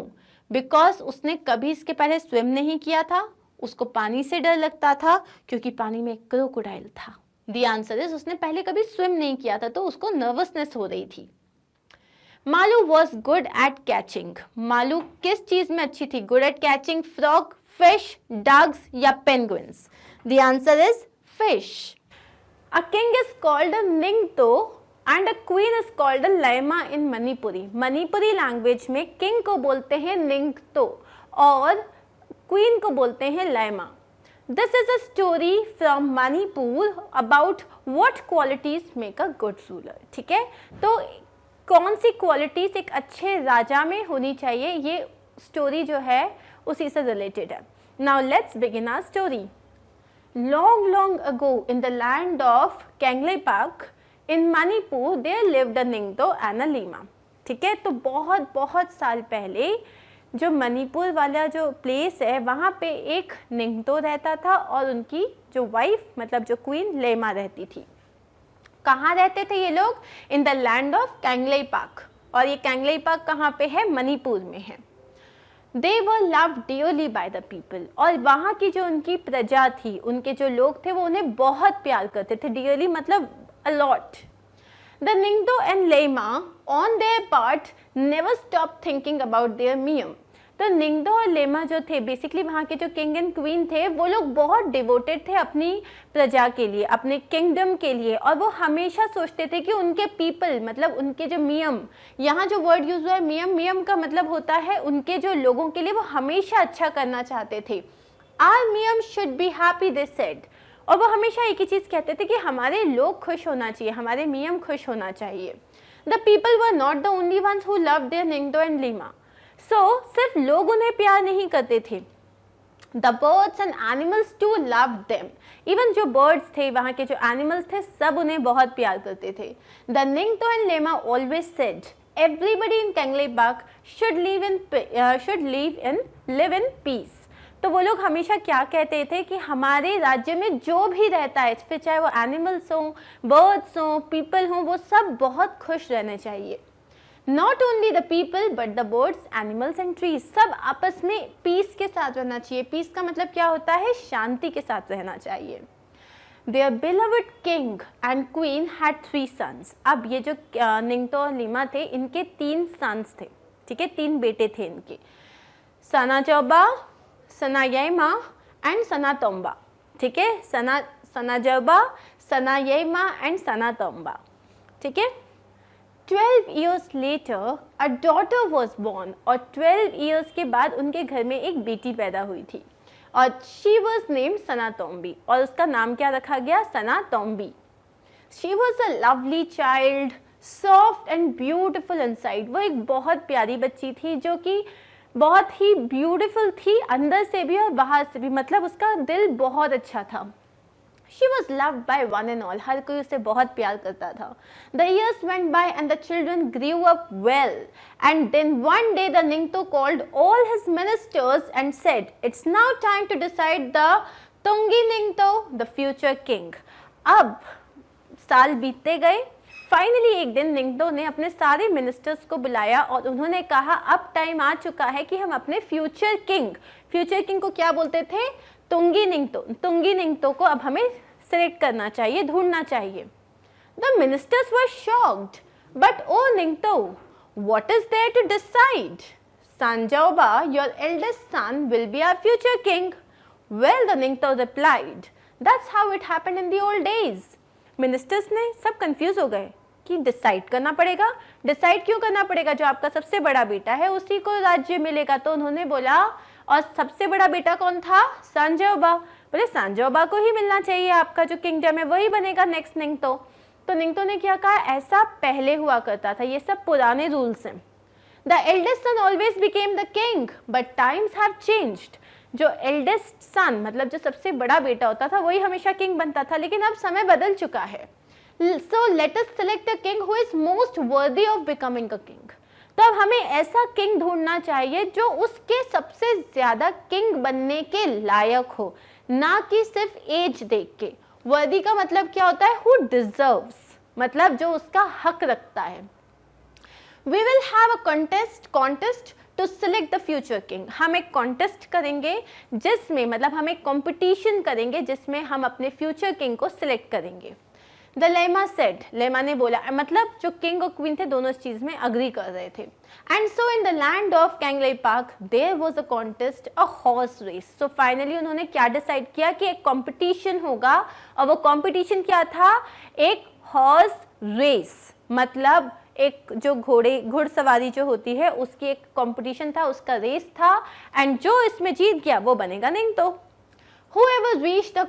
बिकॉज उसने कभी इसके पहले स्विम नहीं किया था, उसको पानी से डर लगता था क्योंकि पानी में एक क्रोकोडाइल था। द आंसर इज उसने पहले कभी स्विम नहीं किया था तो उसको नर्वसनेस हो रही थी। Malu was good at catching, Malu किस चीज में अच्छी थी? Good at catching frog, fish, dogs या penguins? The answer is fish. A king is called a Ningto and a queen is called a Laima in Manipuri. Manipuri language में king को बोलते हैं Ningto और queen को बोलते हैं Laima. This is a story from Manipur about what qualities make a good ruler. ठीक है, तो कौन सी क्वालिटीज एक अच्छे राजा में होनी चाहिए, ये स्टोरी जो है उसी से रिलेटेड है। Now let's begin our story. Long, long ago, in the land of Kangleipak, in Manipur, there lived a Ningto and a Lima. ठीक है, तो बहुत बहुत साल पहले जो मणिपुर वाला जो प्लेस है वहाँ पे एक निंगतो रहता था और उनकी जो वाइफ मतलब जो क्वीन लेमा रहती थी। कहाँ रहते थे ये लोग? इन द लैंड ऑफ कैंगलेपाक, और ये कैंगलेपाक कहाँ पे है? मणिपुर में है। They were loved dearly by the people, और वहाँ की जो उनकी प्रजा थी, उनके जो लोग थे वो उन्हें बहुत प्यार करते थे। dearly मतलब a lot. The Ningto and Lema on their part never stopped thinking about their miyam. तो निंगदो और लेमा जो थे बेसिकली वहाँ के जो किंग एंड क्वीन थे वो लोग बहुत डिवोटेड थे अपनी प्रजा के लिए, अपने किंगडम के लिए, और वो हमेशा सोचते थे कि उनके पीपल मतलब उनके जो मियम, यहाँ जो वर्ड यूज हुआ है मियम, मियम का मतलब होता है उनके जो लोगों के लिए वो हमेशा अच्छा करना चाहते थे। आर मियम should be happy this said, और वो हमेशा एक ही चीज़ कहते थे कि हमारे लोग खुश होना चाहिए, हमारे मियम खुश होना चाहिए। The people were not the only ones who love their Ningthou and Leima. सिर्फ लोग उन्हें प्यार नहीं करते थे, the birds and animals too love them, even जो बर्ड्स थे वहाँ के जो एनिमल्स थे सब उन्हें बहुत प्यार करते थे। The Ningthou and Leima always said everybody in Kangleipak should live in peace. तो वो लोग हमेशा क्या कहते थे कि हमारे राज्य में जो भी रहता है, फिर चाहे वो एनिमल्स हों, बर्ड्स हों, पीपल हों, वो सब बहुत खुश रहने चाहिए। Not only the people but the birds, animals and trees, सब आपस में पीस के साथ रहना चाहिए। पीस का मतलब क्या होता है? शांति के साथ रहना चाहिए। Their beloved king and queen had 3 sons. अब ये जो निंगतो और लीमा थे इनके 3 sons थे, ठीक है, 3 बेटे थे इनके। सनाजोबा, सनायेमा एंड सनातोम्बा। ठीक है, सनाजोबा, सनायेमा एंड सनातोम्बा। ठीक है। 12 years later a daughter was born, और 12 years के बाद उनके घर में एक बेटी पैदा हुई थी और she was named सनातोम्बी, और उसका नाम क्या रखा गया? सनातोम्बी। She was a lovely child, soft and beautiful inside। वो एक बहुत प्यारी बच्ची थी जो कि बहुत ही ब्यूटीफुल थी अंदर से भी और बाहर से भी, मतलब उसका दिल बहुत अच्छा था। She was loved by one and all, हर कोई उसे बहुत प्यार करता था। The years went by and the children grew up well, and then one day the Ningto called all his ministers and said, "It's now time to decide the Tungi Ningto, the future king." अब साल बीतते गए। Finally एक दिन निंगतो ने अपने सारे ministers को बुलाया और उन्होंने कहा अब टाइम आ चुका है कि हम अपने फ्यूचर किंग को क्या बोलते थे? तुंगी निंगतो को अब हमें सिलेक्ट करना चाहिए, ढूंढना चाहिए। The ministers were shocked, but O Ningthou, what is there to decide? Sanjoba, your eldest son, will be our future king. Well, the Ningto replied, that's how it happened in the old days. Ministers ने सब confuse हो गए कि decide करना पड़ेगा। Decide क्यों करना पड़ेगा? जो आपका सबसे बड़ा बेटा है उसी को राज्य मिलेगा। तो उन्होंने बोला, और सबसे बड़ा बेटा कौन था? सांजोबा। बोले सांजोबा को ही मिलना चाहिए, आपका जो किंगडम है वही बनेगा नेक्स्ट निंगतो। तो निंगतो ने क्या कहा? ऐसा पहले हुआ करता था, ये सब पुराने रूल्स हैं। The eldest son always became the king, but times have changed. जो एल्डेस्ट सन मतलब जो सबसे बड़ा बेटा होता था वही हमेशा किंग बनता था, लेकिन अब समय बदल चुका है। So let us select a king who is most worthy of becoming a king. तो अब हमें ऐसा किंग ढूंढना चाहिए जो उसके सबसे ज्यादा किंग बनने के लायक हो, ना कि सिर्फ एज देख के। वर्दी का मतलब क्या होता है? हु डिजर्व्स, मतलब जो उसका हक रखता है। We will have a contest to select the future king. हम एक कॉन्टेस्ट करेंगे जिसमें, मतलब हम एक कॉम्पिटिशन करेंगे जिसमें हम अपने फ्यूचर किंग को सिलेक्ट करेंगे। द लेमा सेड, लेमा ने बोला, मतलब जो किंग और क्वीन थे दोनों इस चीज में अग्री कर रहे थे। And so in the land of Kangleipak there was a contest, a horse race. So finally उन्होंने क्या डिसाइड किया कि एक कॉम्पिटिशन होगा, और वो कॉम्पिटिशन क्या था? एक हॉर्स रेस, मतलब एक जो घुड़सवारी जो होती है उसकी एक कंपटीशन था, उसका रेस था, एंड जो इसमें जीत गया वो बनेगा निंगतो। Whoever reached the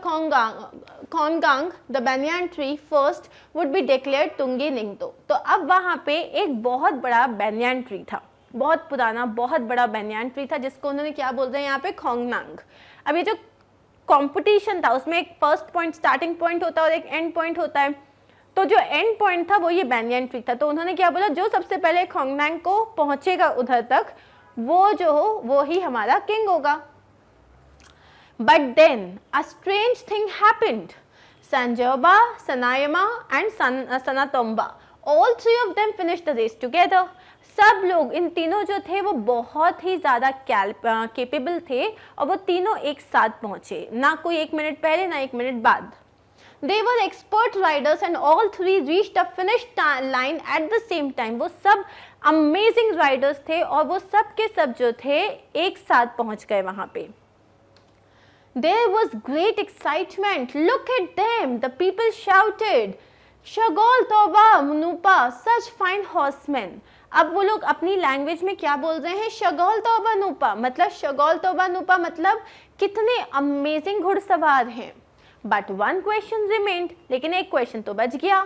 Kongang, the banyan tree first, would be declared Tungi Ningto। तो अब वहाँ पे एक बहुत बड़ा banyan ट्री था, बहुत पुराना बहुत बड़ा banyan ट्री था, जिसको उन्होंने क्या बोल रहे हैं यहाँ पे? खोंगनांग। अब ये जो कंपटीशन था उसमें एक फर्स्ट पॉइंट, स्टार्टिंग पॉइंट होता है और एक एंड पॉइंट होता है। तो जो एंड पॉइंट था वो ये banyan ट्री था। तो उन्होंने क्या बोला? जो सबसे पहले खोंगनांग को पहुंचेगा उधर तक, वो जो हो वो ही हमारा किंग होगा। But then a strange thing happened. Sanjoba, Sanayama and Sanatomba, all three of them finished the race together. सब लोग, इन तीनों जो थे वो बहुत ही ज़्यादा कैपेबल थे और वो तीनों एक साथ पहुँचे, ना कोई 1 मिनट पहले ना 1 मिनट बाद। They were expert riders and all three reached the finish line at the same time। वो सब amazing riders थे और वो सब के सब जो थे एक साथ पहुँच गए वहाँ पे। There was great excitement. Look at them. The people shouted, Shagol Toba Munupa, such fine horsemen। अब वो लोग अपनी लैंग्वेज में क्या बोल रहे हैं? शगोल तोबा नूपा, मतलब शगोल तोबा नूपा मतलब कितने अमेजिंग घुड़सवार हैं। बट वन क्वेश्चन रिमेन्ड, लेकिन एक क्वेश्चन तो बच गया।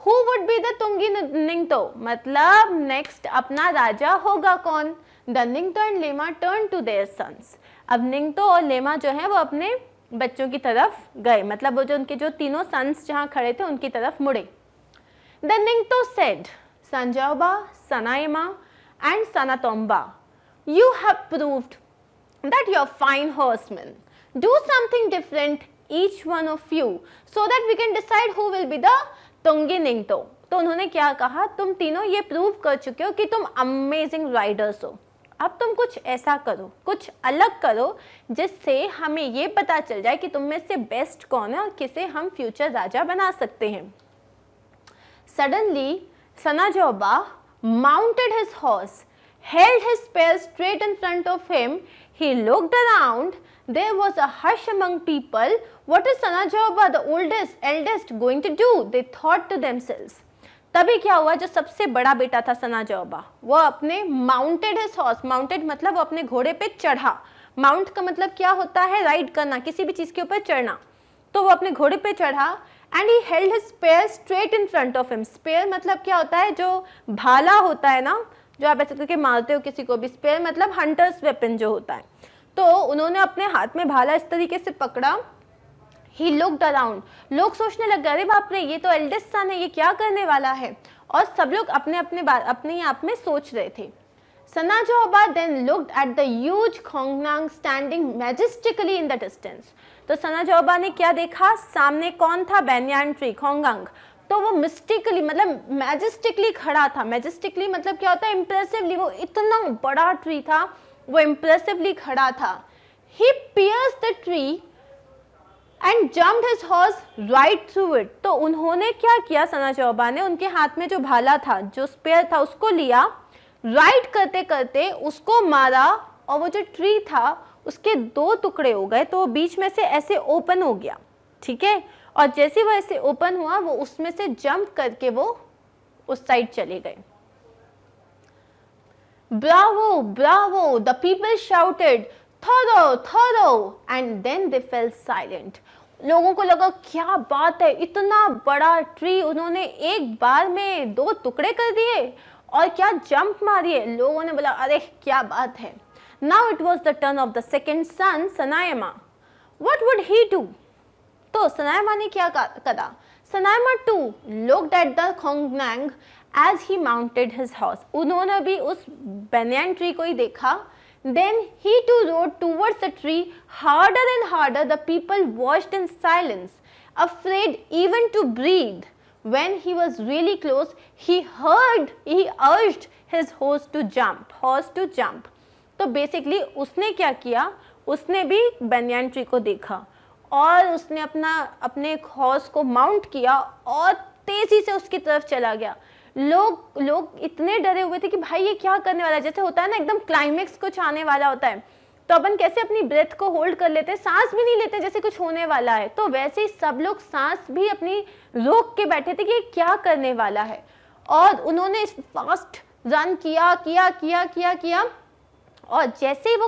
Who would be the Tunggi Ningthou, मतलब नेक्स्ट अपना राजा होगा कौन? The Ningthou and Leima turn to their sons. अब निंगतो और लेमा जो है वो अपने बच्चों की तरफ गए, मतलब वो जो उनके जो तीनों सन्स जहाँ खड़े थे उनकी तरफ मुड़े। The Ningthou said, Sanjoba, Sanayaima and Sanatomba, you have proved that you are fine horsemen. Do something different, each one of you, so that we can decide who will be the Tungi Ningto। तो उन्होंने क्या कहा? तुम तीनों ये प्रूव कर चुके हो कि तुम अमेजिंग राइडर्स हो, अब तुम कुछ ऐसा करो, कुछ अलग करो जिससे हमें ये पता चल जाए कि तुम में से बेस्ट कौन है और किसे हम फ्यूचर राजा बना सकते हैं। Suddenly Sanajoba mounted his horse, held his spear straight in front of him, he looked around. There was a hush among people. What is Sanajaoba, the eldest, going to do? They thought to themselves. तभी क्या हुआ, जो सबसे बड़ा बेटा था सनाजाओबा, वो अपने माउंटेड हिज हॉर्स, माउंटेड मतलब वो अपने घोड़े पे चढ़ा, माउंट का मतलब क्या होता है, राइड करना, किसी भी चीज के ऊपर चढ़ना, तो वो अपने घोड़े पे चढ़ा and he held his spear straight in front of him. Spear मतलब क्या होता है, जो भाला होता है ना, जो आप ऐसे करके मारते हो किसी को भी, स्पेयर मतलब हंटर्स वेपन जो होता है, तो उन्होंने अपने हाथ में भाला इस तरीके से पकड़ा। ही लुक्ड अराउंड, लोग सोचने लग गए, अरे बाप रे, ये तो एल्डेस्ट सन है, ये क्या करने वाला है, और सब लोग अपने आप में सोच रहे थे। Sanajaoba then looked at the huge खोंगनांग standing majestically in the distance। तो सनाजाओबा ने क्या देखा, सामने कौन था, बेन्यान ट्री, खोंगांग, तो वो मिस्टिकली मतलब मैजेस्टिकली खड़ा था। मैजेस्टिकली मतलब क्या होता है, इम्प्रेसिवली, वो इतना बड़ा ट्री था, वो इम्प्रेसिवली खड़ा था। ही pierced the tree and jumped his horse right through it। तो उन्होंने क्या किया, सनाजाओबा ने उनके हाथ में जो भाला था, जो स्पेयर था, उसको लिया, राइड करते करते उसको मारा, और वो जो ट्री था उसके 2 टुकड़े हो गए, तो बीच में से ऐसे ओपन हो गया, ठीक है, और जैसे वो ऐसे ओपन हुआ, वो उसमें से जंप करके वो उस साइड चले गए। Bravo bravo, the people shouted, थोरो थोरो, and then they fell silent. लोगों को लगा क्या बात है, इतना बड़ा ट्री उन्होंने एक बार में 2 टुकड़े कर दिए और क्या जंप मारी है। लोगों ने बोला अरे क्या बात है। Now it was the turn of the second son, Sanayama. What would he do? तो सनायमा ने क्या करा, सनायमा too looked at the खोंगनांग as he mounted his horse। उन्होंने भी उस banyan tree को ही देखा। Then he too rode towards the tree harder and harder। The people watched in silence, afraid even to breathe। When he was really close, he urged his horse to jump। तो basically उसने क्या किया, उसने भी बेन्यान tree को देखा और उसने अपने हॉर्स को माउंट किया और तेजी से उसकी तरफ चला गया। लोग इतने डरे हुए थे कि भाई ये क्या करने वाला है, जैसे होता है ना एकदम क्लाइमेक्स कुछ आने वाला होता है, तो अपन कैसे अपनी ब्रेथ को होल्ड कर लेते, सांस भी नहीं लेते जैसे कुछ होने वाला है, तो वैसे ही सब लोग सांस भी अपनी रोक के बैठे थे कि ये क्या करने वाला है। और उन्होंने फास्ट रन किया और जैसे ही वो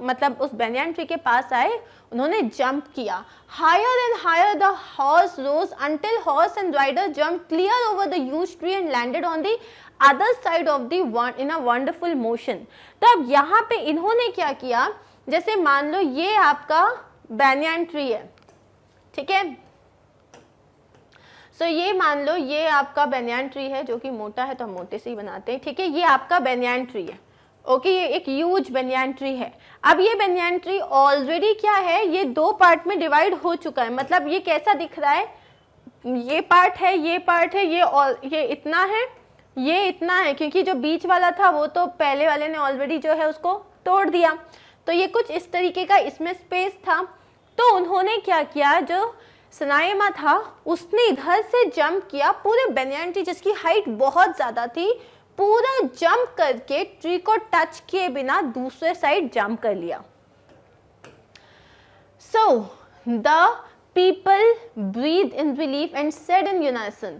मतलब उस बेन्यान ट्री के पास आए, उन्होंने जंप किया। Higher and higher the horse rose until horse and rider jump clear over the huge tree and landed on the other side of the in a wonderful motion. तो अब यहाँ पे इन्होंने क्या किया, जैसे मान लो ये आपका बेन्यान ट्री है, ठीक है, सो ये मान लो ये आपका बेन्यान ट्री है, जो कि मोटा है तो हम मोटे से ही बनाते हैं, ठीक है, ये आपका बेन्यान ट्री है, ओके, ये एक ह्यूज बेन्यान ट्री है। अब ये बेन्यान ट्री ऑलरेडी क्या है, ये 2 पार्ट में डिवाइड हो चुका है। मतलब ये कैसा दिख रहा है, ये पार्ट है, ये इतना है, ये इतना है, क्योंकि जो बीच वाला था वो तो पहले वाले ने ऑलरेडी जो है उसको तोड़ दिया, तो ये कुछ इस तरीके का इसमें स्पेस था। तो उन्होंने क्या किया, जो सनायमा था उसने इधर से जंप किया, पूरे बेन्यान ट्री जिसकी हाइट बहुत ज़्यादा थी, पूरा जंप करके ट्री को टच किए बिना दूसरे साइड जंप कर लिया। So the people breathed in relief and said in unison,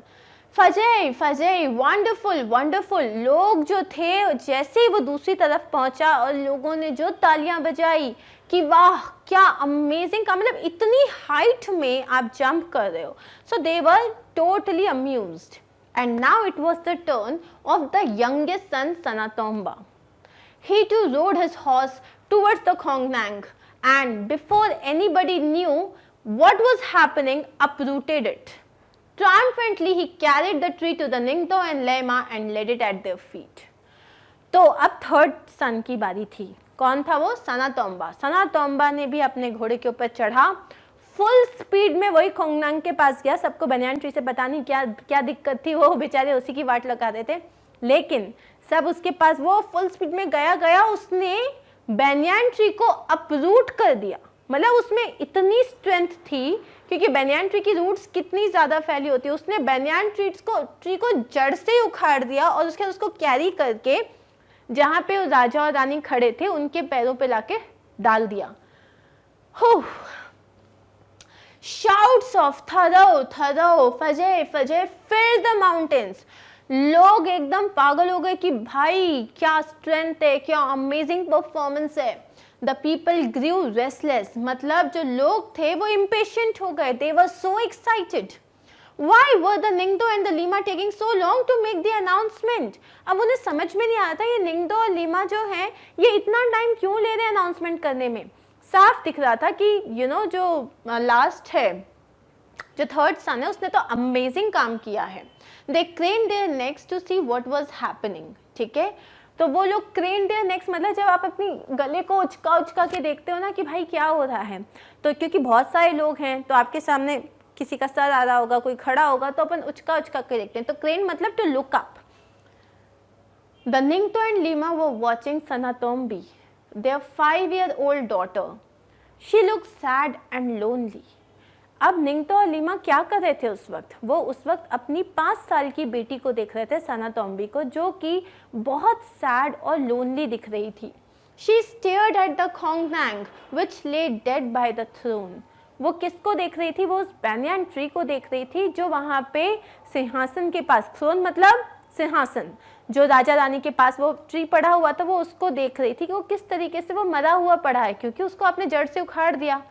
फजय फजय, वंडरफुल वंडरफुल। लोग जो थे जैसे ही वो दूसरी तरफ पहुंचा और लोगों ने जो तालियां बजाई कि वाह क्या अमेजिंग का, मतलब इतनी हाइट में आप जंप कर रहे हो। So they were totally amused. And now it was the turn of the youngest son, Sanatomba. He too rode his horse towards the Khongnang, and before anybody knew what was happening, uprooted it. Triumphantly, he carried the tree to the Ningto and Lema and laid it at their feet. तो अब third सन की बारी थी। कौन था वो, सनातोम्बा। सनातोम्बा ने भी अपने घोड़े के ऊपर चढ़ा, फुल स्पीड में वही खोंगनांग के पास गया। सबको बेन्यान ट्री से पता नहीं क्या क्या दिक्कत थी, वो बेचारे उसी की वाट लगा रहे थे, लेकिन सब उसके पास, वो फुल स्पीड में गया, उसने बेन्यान ट्री को अपरूट कर दिया। मतलब उसमें इतनी स्ट्रेंथ थी, क्योंकि बेन्यान ट्री की रूट्स कितनी ज़्यादा फैली होती है, उसने बेन्यान ट्री को जड़ से उखाड़ दिया और उसके बाद उसको कैरी करके जहाँ पे राजा और रानी खड़े थे उनके पैरों पे लाके डाल दिया। Shouts of थरो थरो फजे फजे fill the mountains। लोग एकदम पागल हो गए कि भाई क्या स्ट्रेंथ है, क्या अमेजिंग परफॉर्मेंस है। द पीपल ग्रीव रेस्टलेस, मतलब जो लोग थे वो इम्पेशेंट हो गए। They were so excited. Why were the Ningdo and the Lima taking so long to make the announcement? अब उन्हें समझ में नहीं आता ये निंगदो और लीमा जो हैं ये इतना टाइम क्यों ले रहे हैं अनाउंसमेंट करने में। साफ दिख रहा था कि जो लास्ट है, जो थर्ड सन है, उसने तो अमेजिंग काम किया है। They craned their necks to see what was happening। ठीक है, तो वो लोग क्रेन देयर नेक्स, मतलब जब आप अपनी गले को उचका उचका के देखते हो ना कि भाई क्या हो रहा है, तो क्योंकि बहुत सारे लोग हैं तो आपके सामने किसी का सर आ रहा होगा, कोई खड़ा होगा, तो अपन उचका उचका के देखते हैं। तो क्रेन मतलब to look up. The Ningthou and Leima were watching Sanatombi, their 5-year-old daughter। She look sad and lonely. अब निंगतो और लीमा क्या कर रहे थे उस वक्त? वो उस वक्त अपनी 5 साल की बेटी को देख रहे थे, सनातोम्बी को, जो कि बहुत सैड और लोनली दिख रही थी। She stared at the khongnang which lay dead by the throne. वो किसको देख रही थी? वो उस बैनियान ट्री को देख रही थी जो वहाँ पे सिंहासन के पास, थ्रोन मतलब सिंहासन, जो राजा रानी के पास वो ट्री पड़ा हुआ था, वो उसको देख रही थी कि वो किस तरीके से वो मरा हुआ पड़ा है, क्योंकि उसको आपने जड़ से उखाड़ दिया।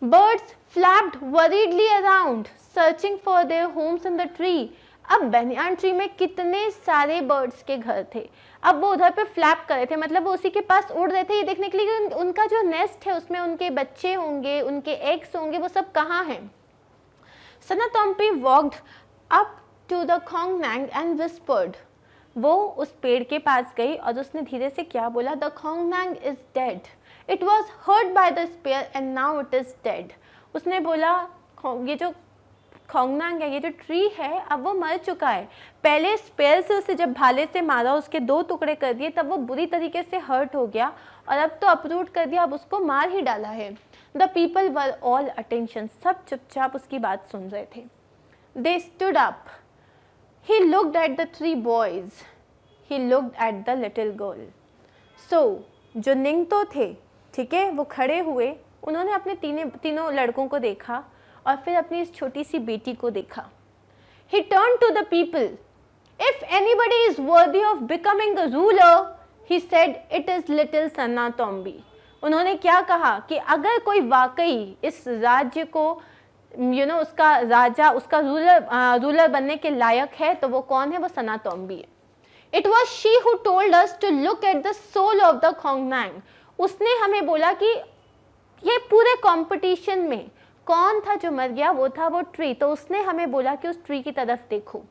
Birds flapped worriedly around, searching for their homes in the tree। अब बैनियान ट्री में कितने सारे बर्ड्स के घर थे, अब वो उधर पे फ्लैप कर रहे थे, मतलब वो उसी के पास उड़ रहे थे ये देखने के लिए कि उनका जो नेस्ट है उसमें उनके बच्चे होंगे, उनके एग्स होंगे, वो सब कहाँ हैं। Sanatombi walked up to the khongnang and whispered. वो उस पेड़ के पास गई और उसने धीरे से क्या बोला? The khongnang is dead. It was hurt by the spear and now it is dead। उसने बोला ये जो खोंगनांग है, ये जो ट्री है, अब वो मर चुका है। पहले स्पेयर से उसे जब भाले से मारा, उसके 2 टुकड़े कर दिए, तब वो बुरी तरीके से हर्ट हो गया, और अब तो अपरूट कर दिया, अब उसको मार ही डाला है। The people were all attention, सब चुपचाप उसकी बात सुन रहे थे। They stood up, he looked at the 3 boys, he looked at the little girl. So जो निंगतो थे, ठीक है, वो खड़े हुए, उन्होंने अपने तीनों लड़कों को देखा और फिर अपनी इस छोटी सी बेटी को देखा। He turned to the people, if anybody is worthy of becoming a ruler, he said it is little Sanatombi। उन्होंने क्या कहा कि अगर कोई वाकई इस राज्य को उसका राजा, उसका रूलर बनने के लायक है, तो वो कौन है? वो सनातोम्बी है। It was she who told us to look at the soul of the Khongsang। उसने हमें बोला कि ये पूरे कंपटीशन में कौन था जो मर गया? वो था वो ट्री। तो उसने हमें बोला कि उस ट्री की तरफ देखो।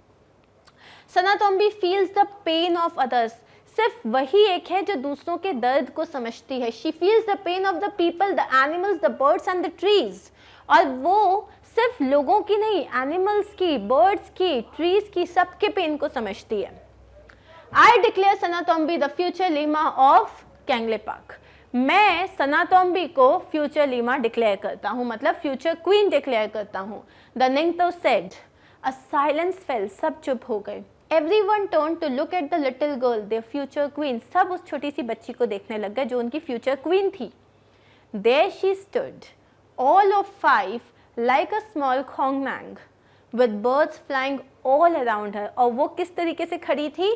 Sanatombi feels the pain of others, सिर्फ वही एक है जो दूसरों के दर्द को समझती है। She feels the pain of the people, the animals, the birds and the trees. और वो सिर्फ लोगों की नहीं, एनिमल्स की, बर्ड्स की, ट्रीज की, सबके पेन को समझती है। I declare Sanatombi the future Leima of Kangleipak. मैं सनातोम्बी को फ्यूचर लीमा डिक्लेयर करता हूँ, मतलब फ्यूचर क्वीन डिक्लेयर करता हूँ। The Ningthou said. A silence fell, सब चुप हो गए। Everyone turned to look at the little girl, their future queen। सब उस छोटी सी बच्ची को देखने लग गए जो उनकी फ्यूचर क्वीन थी। There she stood, all of 5, like a small Khongsang, with birds flying all around her। और वो किस तरीके से खड़ी थी?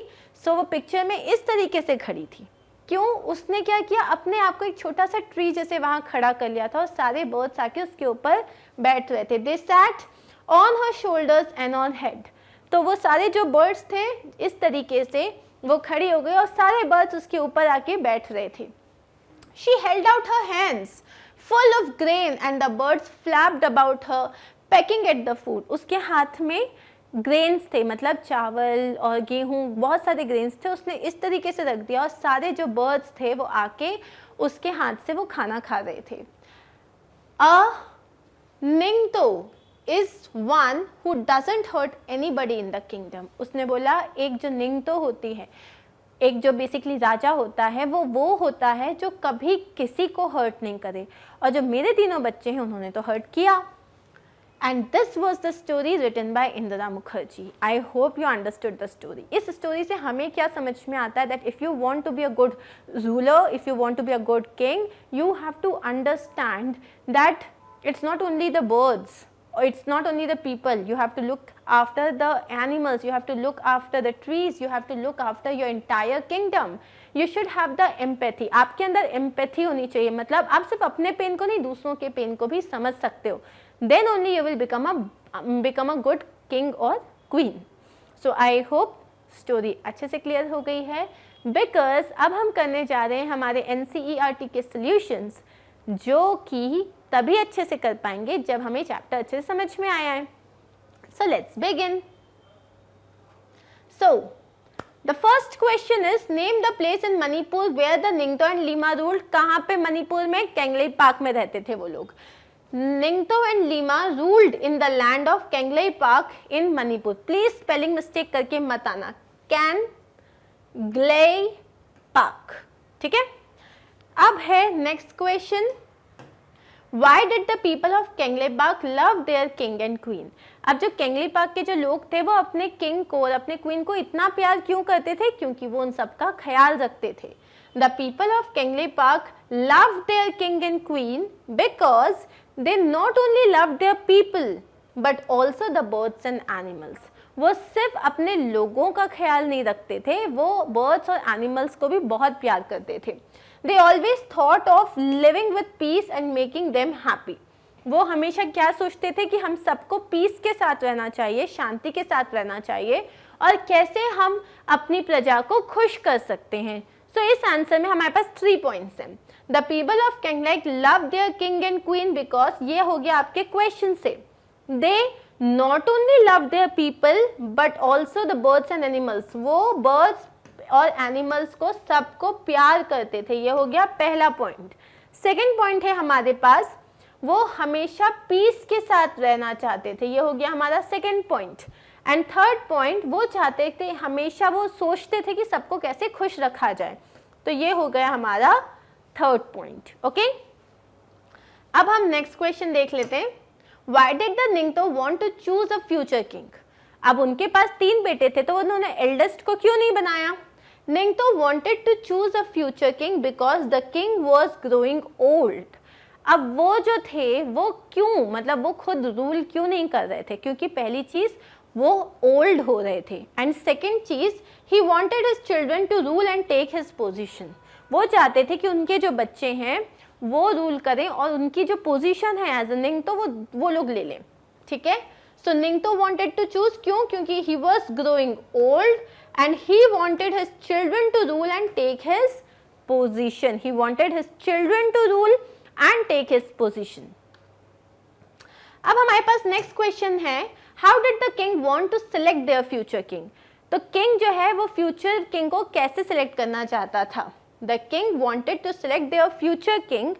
वो पिक्चर में इस तरीके से खड़ी थी। क्यों? उसने क्या किया? अपने आप को एक छोटा सा ट्री जैसे वहाँ खड़ा कर लिया था और सारे बर्ड्स आके उसके ऊपर बैठ रहे थे। They sat on her shoulders and on head। तो वो सारे जो बर्ड्स थे इस तरीके से वो खड़ी हो गई और सारे बर्ड्स उसके ऊपर आके बैठ रहे थे। She held out her hands full of grain and the birds flapped about her, pecking at the food। उसके हाथ में ग्रेन्स थे, मतलब चावल और गेहूँ, बहुत सारे ग्रेन्स थे। उसने इस तरीके से रख दिया और सारे जो बर्ड्स थे वो आके उसके हाथ से वो खाना खा रहे थे। अ निंगतो is one who doesn't hurt anybody in the kingdom। उसने बोला एक जो निंगतो होती है, एक जो बेसिकली राजा होता है, वो होता है जो कभी किसी को हर्ट नहीं करे, और जो मेरे तीनों बच्चे हैं उन्होंने तो हर्ट किया। And this was the story written by Indira Mukherjee. I hope you understood the story. इस story से हमें क्या समझ में आता है that if you want to be a good ruler, if you want to be a good king, you have to understand that it's not only the birds, or it's not only the people. You have to look after the animals, you have to look after the trees, you have to look after your entire kingdom. You should have the empathy. आपके अंदर empathy होनी चाहिए, मतलब आप सिर्फ अपने pen को नहीं दूसरों के पेन को भी समझ सकते हो. Then only you will become a good king or queen. So I hope story अच्छे से clear हो गई है, because अब हम करने जा रहे हैं हमारे NCERT के solutions, जो कि तभी अच्छे से कर पाएंगे जब हमें चैप्टर अच्छे से समझ में आया है. So let's begin. So the first question is, name the place in Manipur where the Ningto and Lima ruled. कहाँ पे मणिपुर में? Kanglei Park में रहते थे वो लोग. Ningto and Lima ruled in the land of Kanglei Park in Manipur. Please spelling mistake करके मत आना. Kanglei Park. ठीक है. अब है next question. Why did the people of Kanglei Park love their king and queen? अब जो Kanglei Park के जो लोग थे वो अपने किंग को और अपने क्वीन को इतना प्यार क्यों करते थे? क्योंकि वो उन सबका ख्याल रखते थे. The people of Kanglei Park loved their king and queen because they not only loved their people but also the birds and animals. वो सिर्फ अपने लोगों का ख्याल नहीं रखते थे, वो बर्ड्स और एनिमल्स को भी बहुत प्यार करते थे. They always thought of living with peace and making them happy. वो हमेशा क्या सोचते थे कि हम सबको पीस के साथ रहना चाहिए, शांति के साथ रहना चाहिए, और कैसे हम अपनी प्रजा को खुश कर सकते हैं. So इस आंसर में हमारे पास 3 पॉइंट्स हैं. The people of Kanglei love their king and queen because ये हो गया आपके क्वेश्चन से. They not only love their people but also the birds and animals. वो birds और animals को सबको प्यार करते थे. ये हो गया पहला पॉइंट. सेकेंड पॉइंट है हमारे पास, वो हमेशा पीस के साथ रहना चाहते थे. ये हो गया हमारा second point. And third point, वो चाहते थे, हमेशा वो सोचते थे कि सबको कैसे खुश रखा जाए. तो ये हो गया हमारा थर्ड पॉइंट. ओके, अब हम नेक्स्ट क्वेश्चन देख लेते हैं. Why did the Ningto want to choose a future king? अब उनके पास 3 बेटे थे तो उन्होंने एल्डेस्ट को क्यों नहीं बनाया? Ningto wanted to choose a future king because the king was growing old. अब वो जो थे वो क्यों, मतलब वो खुद रूल क्यों नहीं कर रहे थे? क्योंकि पहली चीज वो ओल्ड हो रहे थे, एंड सेकेंड चीज he wanted his children to rule and take his position. वो चाहते थे कि उनके जो बच्चे हैं वो रूल करें और उनकी जो पोजीशन है एज अ निंगतो वो लोग ले लें. ठीक है. So Ningthou wanted to choose, क्यों? क्योंकि he was growing old and he wanted his children to rule and take his position. He wanted his children to rule and take his position. अब हमारे पास नेक्स्ट क्वेश्चन है, how did the king want to select their future king? तो king जो है वो future king को कैसे सिलेक्ट करना चाहता था? The king wanted to select their future king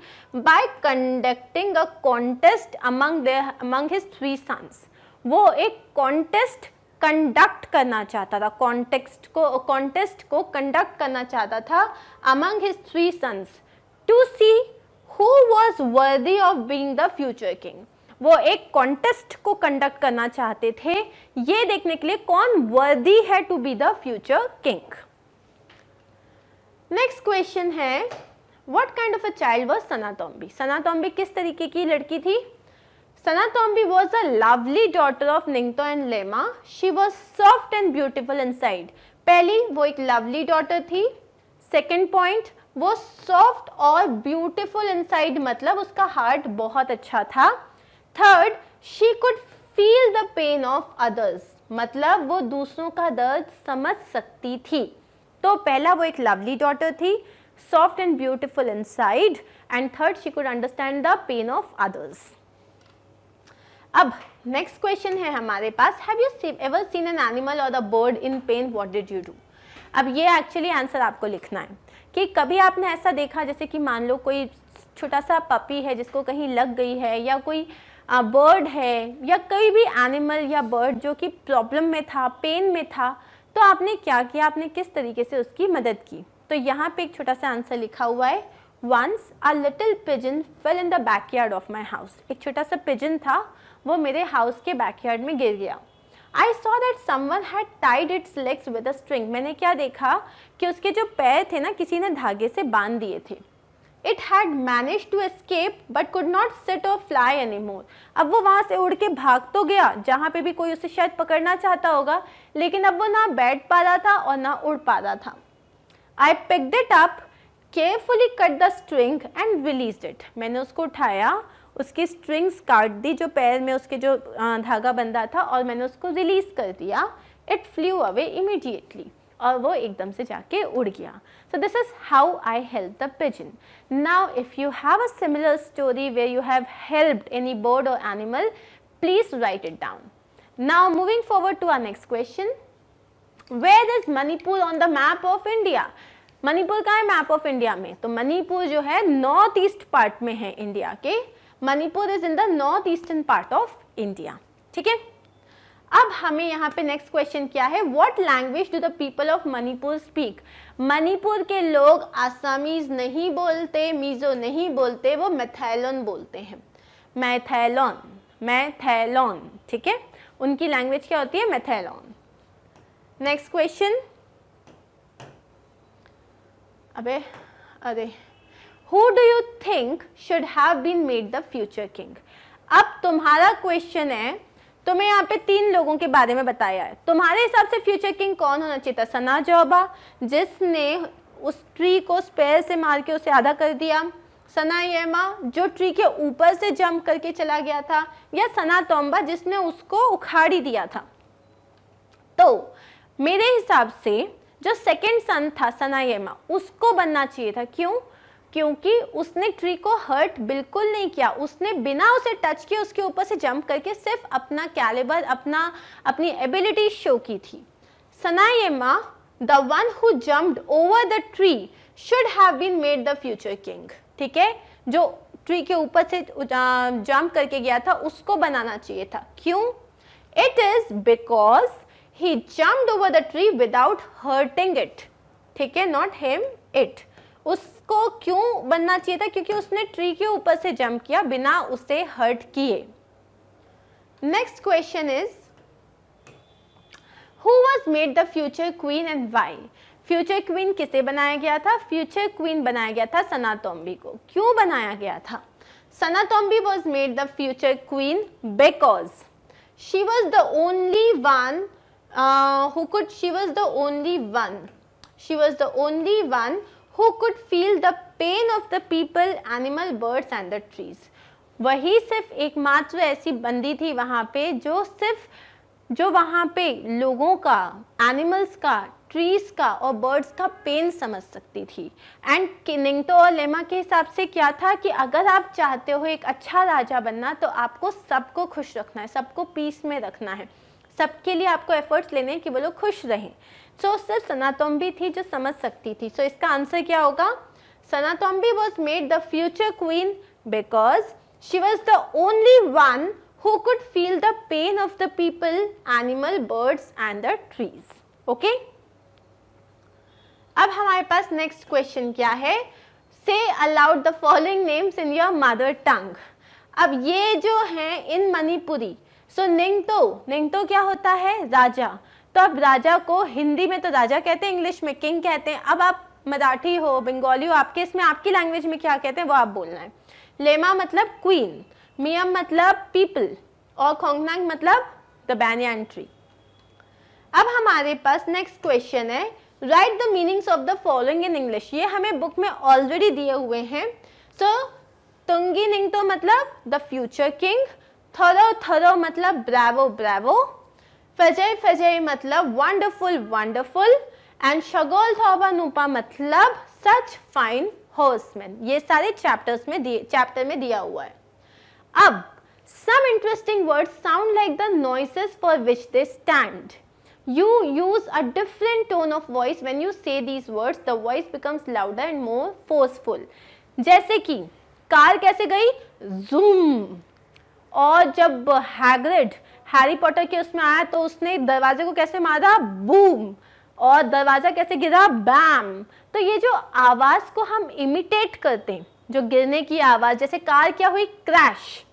by conducting a contest among his 3 sons. वो एक contest conduct करना चाहता था, contest को conduct करना चाहता था among his 3 sons to see who was worthy of being the future king. वो एक contest को conduct करना चाहते थे ये देखने के लिए कौन worthy है to be the future king. Next question है, what kind of a child was Sanatombi? Sanatombi किस तरीके की लड़की थी? Sanatombi was a lovely daughter of Ningthou and Leima. She was soft and beautiful inside. पहली, वो एक लवली डॉटर थी. सेकंड पॉइंट, वो सॉफ्ट और ब्यूटीफुल इनसाइड, मतलब उसका हार्ट बहुत अच्छा था. Third, she could feel the pain of others, मतलब वो दूसरों का दर्द समझ सकती थी. तो पहला, वो एक लवली डॉटर थी, soft and beautiful inside, and third, she could understand the pain of others. अब नेक्स्ट क्वेश्चन है हमारे पास, have you ever seen an animal or a bird in pain, what did you do? अब ये actually answer आपको लिखना है कि कभी आपने ऐसा देखा, जैसे कि मान लो कोई छोटा सा पपी है जिसको कहीं लग गई है, या कोई बर्ड है, या कोई भी एनिमल या बर्ड जो कि प्रॉब्लम में था, पेन में था, तो आपने क्या किया, आपने किस तरीके से उसकी मदद की? तो यहाँ पे एक छोटा सा आंसर लिखा हुआ है, once a little pigeon fell in the backyard of my house. एक छोटा सा पिजन था, वो मेरे हाउस के बैकयार्ड में गिर गया। I saw that someone had tied its legs with a string. मैंने क्या देखा कि उसके जो पैर थे ना किसी ने धागे से बांध दिए थे। It had managed to escape but could not sit or fly anymore. अब वो वहाँ से उड़ के भाग तो गया जहाँ पे भी कोई उसे शायद पकड़ना चाहता होगा, लेकिन अब वो ना बैठ पा रहा था और ना उड़ पा रहा था। I picked it up, carefully cut the string and released it. मैंने उसको उठाया, उसकी स्ट्रिंग्स काट दी जो पैर में उसके जो धागा बंधा था, और मैंने उसको रिलीज कर दिया। इट फ्लू अवे इमीडिएटली, और वो एकदम से जाके उड़ गया। So this is how I help the pigeon. Now if you have a similar story where you have helped any bird or animal, please write it down. Now moving forward to our next question, where is Manipur on the map of India? Manipur कहाँ है map of India में? तो मणिपुर जो है north east part में है India के। Manipur is in the north eastern part of India. ठीक है, अब हमें यहाँ पे नेक्स्ट क्वेश्चन क्या है, what language do the people of Manipur speak? Manipur के लोग आसामीज नहीं बोलते, मिजो नहीं बोलते, वो मैथैलोन बोलते हैं। मैथैलोन, मैथैलोन, ठीक है, उनकी लैंग्वेज क्या होती है? मैथैलोन। नेक्स्ट क्वेश्चन, अरे Who do you think should have been made the future king? अब तुम्हारा क्वेश्चन है, तुम्हें यहाँ पे 3 लोगों के बारे में बताया है। तुम्हारे हिसाब से फ्यूचर किंग कौन होना चाहिए था? सना जौबा, जिसने उस ट्री को स्पेयर से मार के उसे आधा कर दिया, सना येमा जो ट्री के ऊपर से जंप करके चला गया था, या सना तोम्बा जिसने उसको उखाड़ ही दिया था? तो मेरे हिसाब से जो सेकेंड सन था सना येमा, उसको बनना चाहिए था। क्यों? क्योंकि उसने ट्री को हर्ट बिल्कुल नहीं किया, उसने बिना उसे टच किए उसके ऊपर से जंप करके सिर्फ अपना कैलिबर, अपनी एबिलिटी शो की थी। Sanayaima, the one who jumped over the tree, should have been made the future king. ठीक है, जो ट्री के ऊपर से जंप करके गया था उसको बनाना चाहिए था। क्यों? It is because he jumped over the tree without hurting it. ठीक है, नॉट हिम, इट। उसको क्यों बनना चाहिए था? क्योंकि उसने ट्री के ऊपर से जंप किया बिना उसे हर्ट किए। Next question is, who was made the future queen and why? Future queen किसे बनाया गया था? फ्यूचर क्वीन बनाया गया था सनातोम्बी को। क्यों बनाया गया था? Sanatombi was made the future queen because she was the only one who could feel the pain of the people, animal, birds and the trees. वही सिर्फ एकमात्र ऐसी बंदी थी वहाँ पे जो वहाँ पे लोगों का, एनिमल्स का, ट्रीज का और बर्ड्स का पेन समझ सकती थी। एंड निंगतो और लेमा के हिसाब से क्या था कि अगर आप चाहते हो एक अच्छा राजा बनना तो आपको सबको खुश रखना है, सबको पीस में रखना है, सबके लिए आपको एफर्ट्स लेने हैं कि वो लोग खुश रहें। सो सिर्फ सनातोम्बी थी जो समझ सकती थी। सो इसका आंसर क्या होगा? Sanatombi was made the future queen because she was the only one who could feel the pain of the people, animal, birds and the trees. Okay? अब हमारे पास नेक्स्ट क्वेश्चन क्या है? Say aloud the following names in your mother tongue. अब ये जो है इन मणिपुरी, सो निंगतो क्या होता है? राजा। तो अब राजा को हिंदी में तो राजा कहते हैं, इंग्लिश में किंग कहते हैं। अब आप मराठी हो, बंगाली हो, आपके इसमें आपकी लैंग्वेज में क्या कहते हैं वो आप बोलना है। लेमा मतलब क्वीन, मियम मतलब पीपल और खोंगनांग मतलब द banyan ट्री। अब हमारे पास नेक्स्ट क्वेश्चन है, right the meanings of the following in English. ये हमें बुक में ऑलरेडी दिए हुए हैं। सो तुंगी निंगतो मतलब द फ्यूचर किंग, थरो मतलब ब्रावो, फजय मतलब वंडरफुल एंड शगोल थोबा नूपा मतलब सच फाइन हॉर्समैन। ये सारे चैप्टर में दिया हुआ है। अब some interesting words sound like the noises for which they stand. You use a different tone of voice when you say these words. The voice becomes louder and more forceful. जैसे कि car कैसे गई? Zoom. और जब Hagrid Harry Potter के उसमें आया तो उसने दरवाजे को कैसे मारा? बूम। और दरवाजा कैसे गिरा? बैम। तो ये जो आवाज को हम इमिटेट करते हैं, जो गिरने की आवाज, जैसे कार क्या हुई? क्रैश।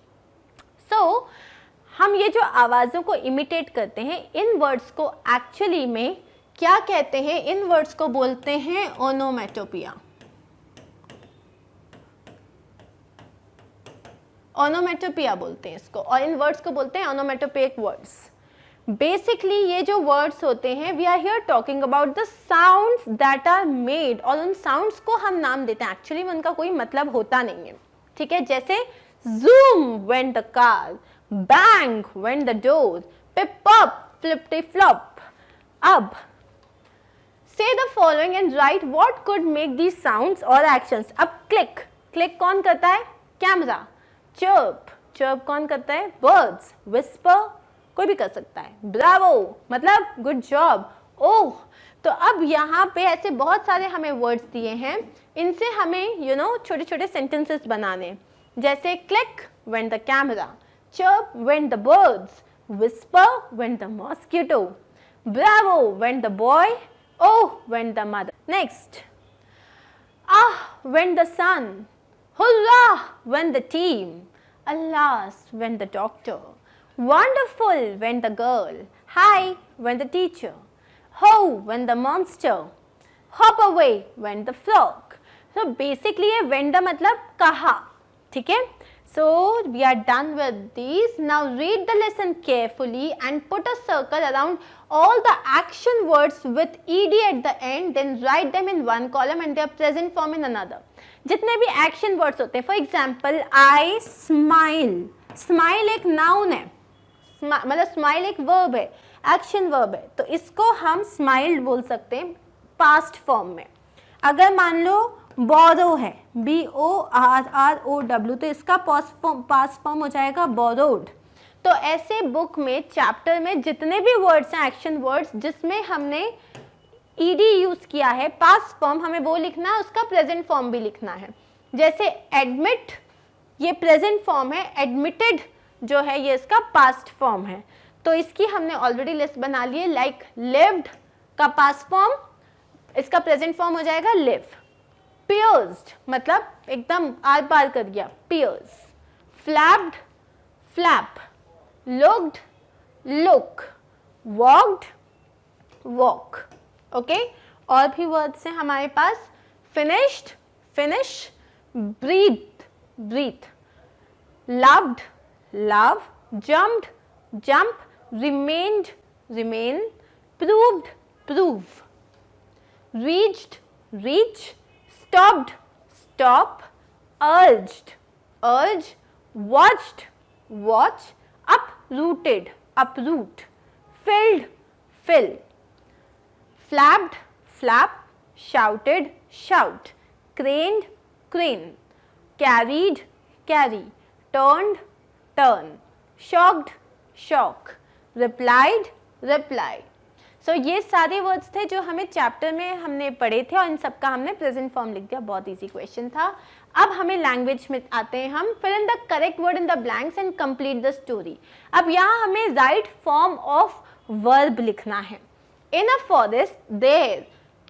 सो हम ये जो आवाज़ों को इमिटेट करते हैं, इन वर्ड्स को एक्चुअली में क्या कहते हैं? इन वर्ड्स को बोलते हैं ओनोमेटोपिया। ओनोमेटोपिया बोलते हैं इसको, और इन वर्ड्स को बोलते हैं ओनोमेटोपिक वर्ड्स। बेसिकली ये जो वर्ड्स होते हैं, we are here talking about the sounds that are made, और उन साउंड्स को हम नाम देते हैं, एक्चुअली में उनका कोई मतलब होता नहीं है, ठीक है। जैसे zoom went the car, bang went the door, pip up flippity flop. अब say the following and write what could make these sounds or actions. अब click, click कौन करता है? कैमरा। chirp, chirp कौन करता है? birds। whisper कोई भी कर सकता है। bravo मतलब good job। ओह, तो अब यहाँ पे ऐसे बहुत सारे हमें वर्ड्स दिए हैं, इनसे हमें छोटे छोटे सेंटेंसेस बनाने, जैसे click went the camera, chirp went the birds, whisper went the mosquito, bravo went the boy, oh went the mother. Next, ah went the sun, hurrah went the team, alas went the doctor, wonderful went the girl, hi went the teacher, ho went the monster, hop away went the frog. So basically ये went the मतलब कहा, ठीक है। So we are done with these. Now read the lesson carefully and put a circle around all the action words with ed at the end, then write them in one column and their present form in another. जितने भी action words होते हैं, for example I smile, smile एक noun है, मतलब smile एक verb है, action verb है, तो इसको हम smiled बोल सकते हैं past form में। अगर मान लो बोरो है, BORROW, तो इसका पास्ट फॉर्म हो जाएगा बोरोड। तो ऐसे बुक में चैप्टर में जितने भी वर्ड्स हैं एक्शन वर्ड्स जिसमें हमने ed यूज किया है पास्ट फॉर्म, हमें वो लिखना है, उसका प्रेजेंट फॉर्म भी लिखना है। जैसे एडमिट ये प्रेजेंट फॉर्म है, एडमिटेड जो है ये इसका पास्ट फॉर्म है, तो इसकी हमने ऑलरेडी लिस्ट बना ली है। लाइक लिव्ड का पास्ट फॉर्म, इसका प्रेजेंट फॉर्म हो जाएगा लिव। pierced मतलब एकदम आर पार कर गया, pierce। flapped flap, looked look, walked walk। Okay, और भी वर्ड्स हैं हमारे पास, finished finish, breathe breathe, loved love, jumped jump, remained remain, proved prove, reached reach, stopped stop, urged urge, watched watch, uprooted uproot, filled fill, flapped flap, shouted shout, craned crane, carried carry, turned turn, shocked shock, replied reply। सो ये सारे words थे जो हमें chapter में हमने पढ़े थे और इन सब का हमने प्रेजेंट फॉर्म लिख दिया, बहुत इजी क्वेश्चन था। अब हमें लैंग्वेज में आते हैं, हम fill in the correct word in the blanks and complete the story. अब यहाँ हमें राइट फॉर्म ऑफ वर्ब लिखना है। In a forest there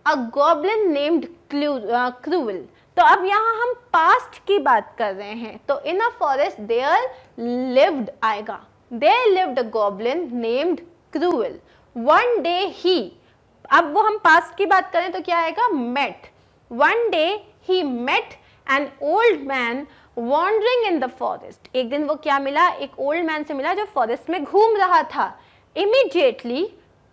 a goblin named Cruel, तो अब यहाँ हम पास्ट की बात कर रहे हैं, तो in a forest there lived आएगा, there lived a goblin named Cruel. One day he, अब वो हम पास्ट की बात करें तो क्या आएगा, met. One day he met an old man wandering in the forest, एक दिन वो क्या मिला, एक ओल्ड मैन से मिला जो फॉरेस्ट में घूम रहा था। इमीडिएटली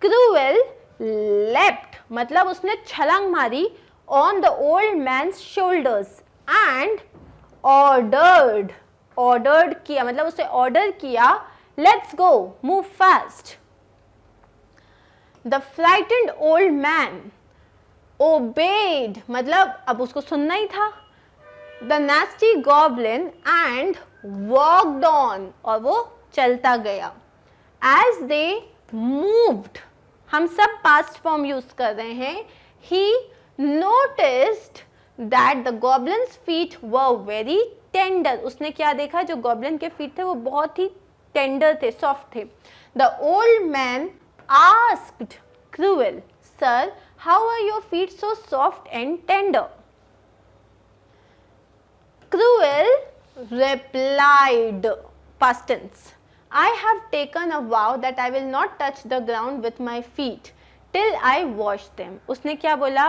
क्रूएल लेफ्ट, मतलब उसने छलांग मारी, on the old man's shoulders and ordered, ordered किया मतलब उसे ऑर्डर किया, let's go move fast. The frightened old man obeyed, मतलब अब उसको सुनना ही था, the nasty goblin and walked on, और वो चलता गया। As they moved, हम सब past form यूज कर रहे हैं, he noticed that the goblin's feet were very tender, उसने क्या देखा, जो goblin के feet थे वो बहुत ही tender थे, soft थे। The old man asked Cruel, Sir, how are your feet so soft and tender? Cruel replied, past tense, I have taken a vow that I will not touch the ground with my feet till I wash them. उसने क्या बोला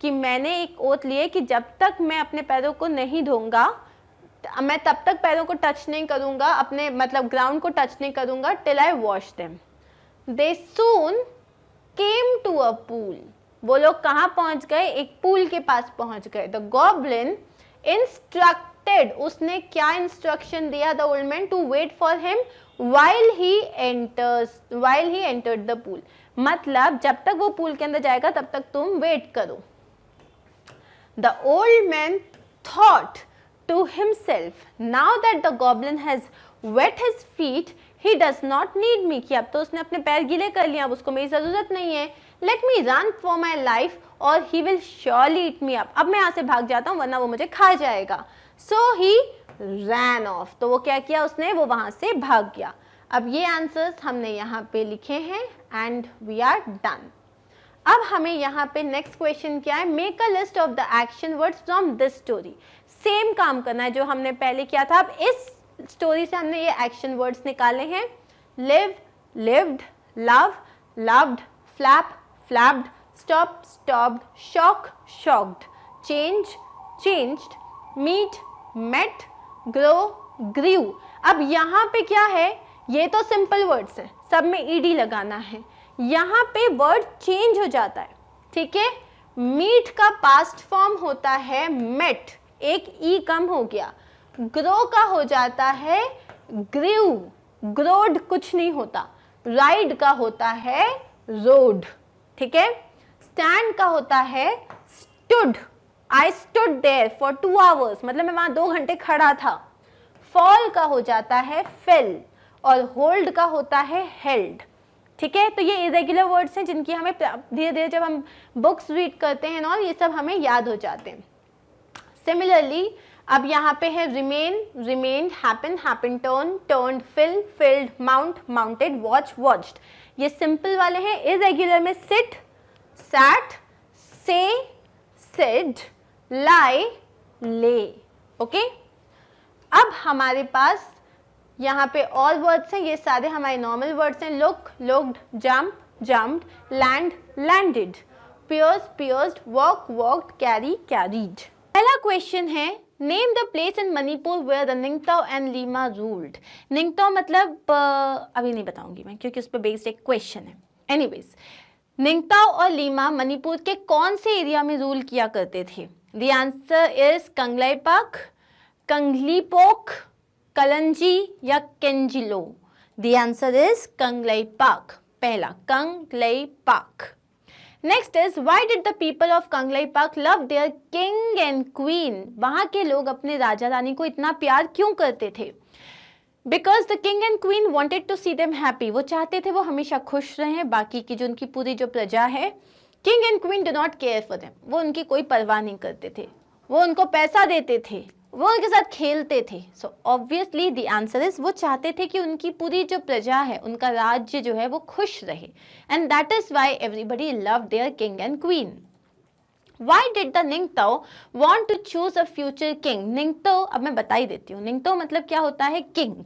कि मैंने एक oath लिए कि जब तक मैं अपने पैरों को नहीं धोऊंगा, मैं तब तक पैरों को टच नहीं करूंगा, अपने मतलब ग्राउंड को टच नहीं करूंगा, till I wash them. They soon came to a pool. वो लोग कहाँ पहुंच गए? एक पूल के पास पहुंच गए. The goblin instructed, उसने क्या इंस्ट्रक्शन दिया the old man to wait for him while he entered the pool. मतलब जब तक वो पूल के अंदर जाएगा तब तक तुम वेट करो. The old man thought to himself, now that the goblin has wet his feet, he does not need me. कि अब तो उसने अपने पैर गीले कर लिए, अब उसको मेरी ज़रूरत नहीं है. Let me run for my life or he will surely eat me up. अब मैं यहाँ से भाग जाता हूँ वरना वो मुझे खा जाएगा. So he ran off. तो वो क्या किया उसने? वो वहाँ से भाग गया. अब ये आंसर्स हमने यहाँ पे लिखे हैं and we are done. अब हमें यहाँ पे नेक्स्ट क्वेश्चन क्या है? Make a list of the action words from this story. Same काम करना है जो हमने पहले किया था. अब इस स्टोरी से हमने ये एक्शन वर्ड्स निकाले हैं. Live, lived, love, loved, flap, flapped, stop, stopped, shock, shocked, change, changed, meet, met, grow, grew. अब यहाँ पे क्या है? ये तो सिंपल वर्ड्स हैं, सब में ईडी लगाना है. यहाँ पे वर्ड चेंज हो जाता है. ठीक है, मीट का पास्ट फॉर्म होता है मेट, एक ई कम हो गया. ग्रो का हो जाता है ग्रीव, ग्रोड कुछ नहीं होता. राइड का होता है रोड. ठीक है, स्टैंड का होता है stood. I stood there for 2 hours, मतलब मैं वहां 2 घंटे खड़ा था. फॉल का हो जाता है फेल और होल्ड का होता है हेल्ड. ठीक है, तो ये इरेगुलर वर्ड्स हैं जिनकी हमें धीरे धीरे जब हम बुक्स रीड करते हैं और ये सब हमें याद हो जाते हैं. सिमिलरली अब यहाँ पे है remain, remained, happen, happen, turn, turned, fill, filled, mount, mounted, watch, watched. ये सिंपल वाले हैं. इरेगुलर में sit, sat, say, said, lie, lay. Okay, अब हमारे पास यहाँ पे और वर्ड्स हैं. ये सारे हमारे नॉर्मल वर्ड्स हैं. Look, looked, jump, jumped, land, landed, pierce, pierced, walk, walked, carry, carried. पहला क्वेश्चन है name the place in Manipur where the Ningthou and Leima ruled. Ningthou मतलब अभी नहीं बताऊंगी मैं क्योंकि उस पर बेस्ड एक क्वेश्चन है. एनीवेज, निंगताओ और लीमा मणिपुर के कौन से एरिया में रूल किया करते थे? The answer is Kangleipak, Kangleipak, Kalanji या Kenjilo. The answer is Kangleipak. पहला Kangleipak. Next is why did the people of Kangleipak love their king and queen. वहां के लोग अपने राजा रानी को इतना प्यार क्यों करते थे? Because the king and queen wanted to see them happy. वो चाहते थे वो हमेशा खुश रहें. बाकी की जो उनकी पूरी जो प्रजा है, king and queen do not care for them. वो उनकी कोई परवाह नहीं करते थे. वो उनको पैसा देते थे, वो उनके साथ खेलते थे. So obviously the answer is वो चाहते थे कि उनकी पूरी जो प्रजा है, उनका राज्य जो है वो खुश रहे. And that is why everybody love their king and queen. Why did the Ningthou want to choose a future king. Ningthou, अब मैं बता ही देती हूँ, निंगताओ मतलब क्या होता है? किंग.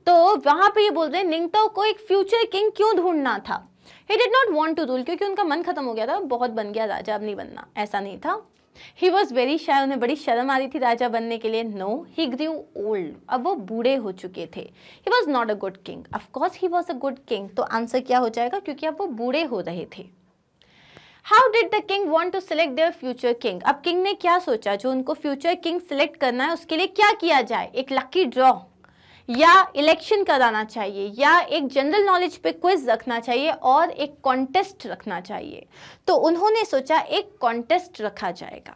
तो वहां पे ये बोल रहे हैं निंगताओ को एक फ्यूचर किंग क्यों ढूंढना था? He did not want to rule, क्योंकि उनका मन खत्म हो गया था. बहुत बन गया राजा, अब नहीं बनना, ऐसा नहीं था. He was very shy, उन्हें बड़ी शर्म आ रही थी राजा बनने के लिए. No, he grew old, अब वो बूढ़े हो चुके थे. He was not a good king. Of course he was a good king. तो आंसर क्या हो जाएगा? क्योंकि अब वो बूढ़े हो रहे थे. How did the king want to select their future king? अब किंग ने क्या सोचा? जो उनको फ्यूचर किंग सिलेक्ट करना है उसके लिए क्या किया जाए? एक लकी ड्रॉ या इलेक्शन कराना चाहिए या एक जनरल नॉलेज पे क्विज रखना चाहिए और एक कॉन्टेस्ट रखना चाहिए. तो उन्होंने सोचा एक कॉन्टेस्ट रखा जाएगा.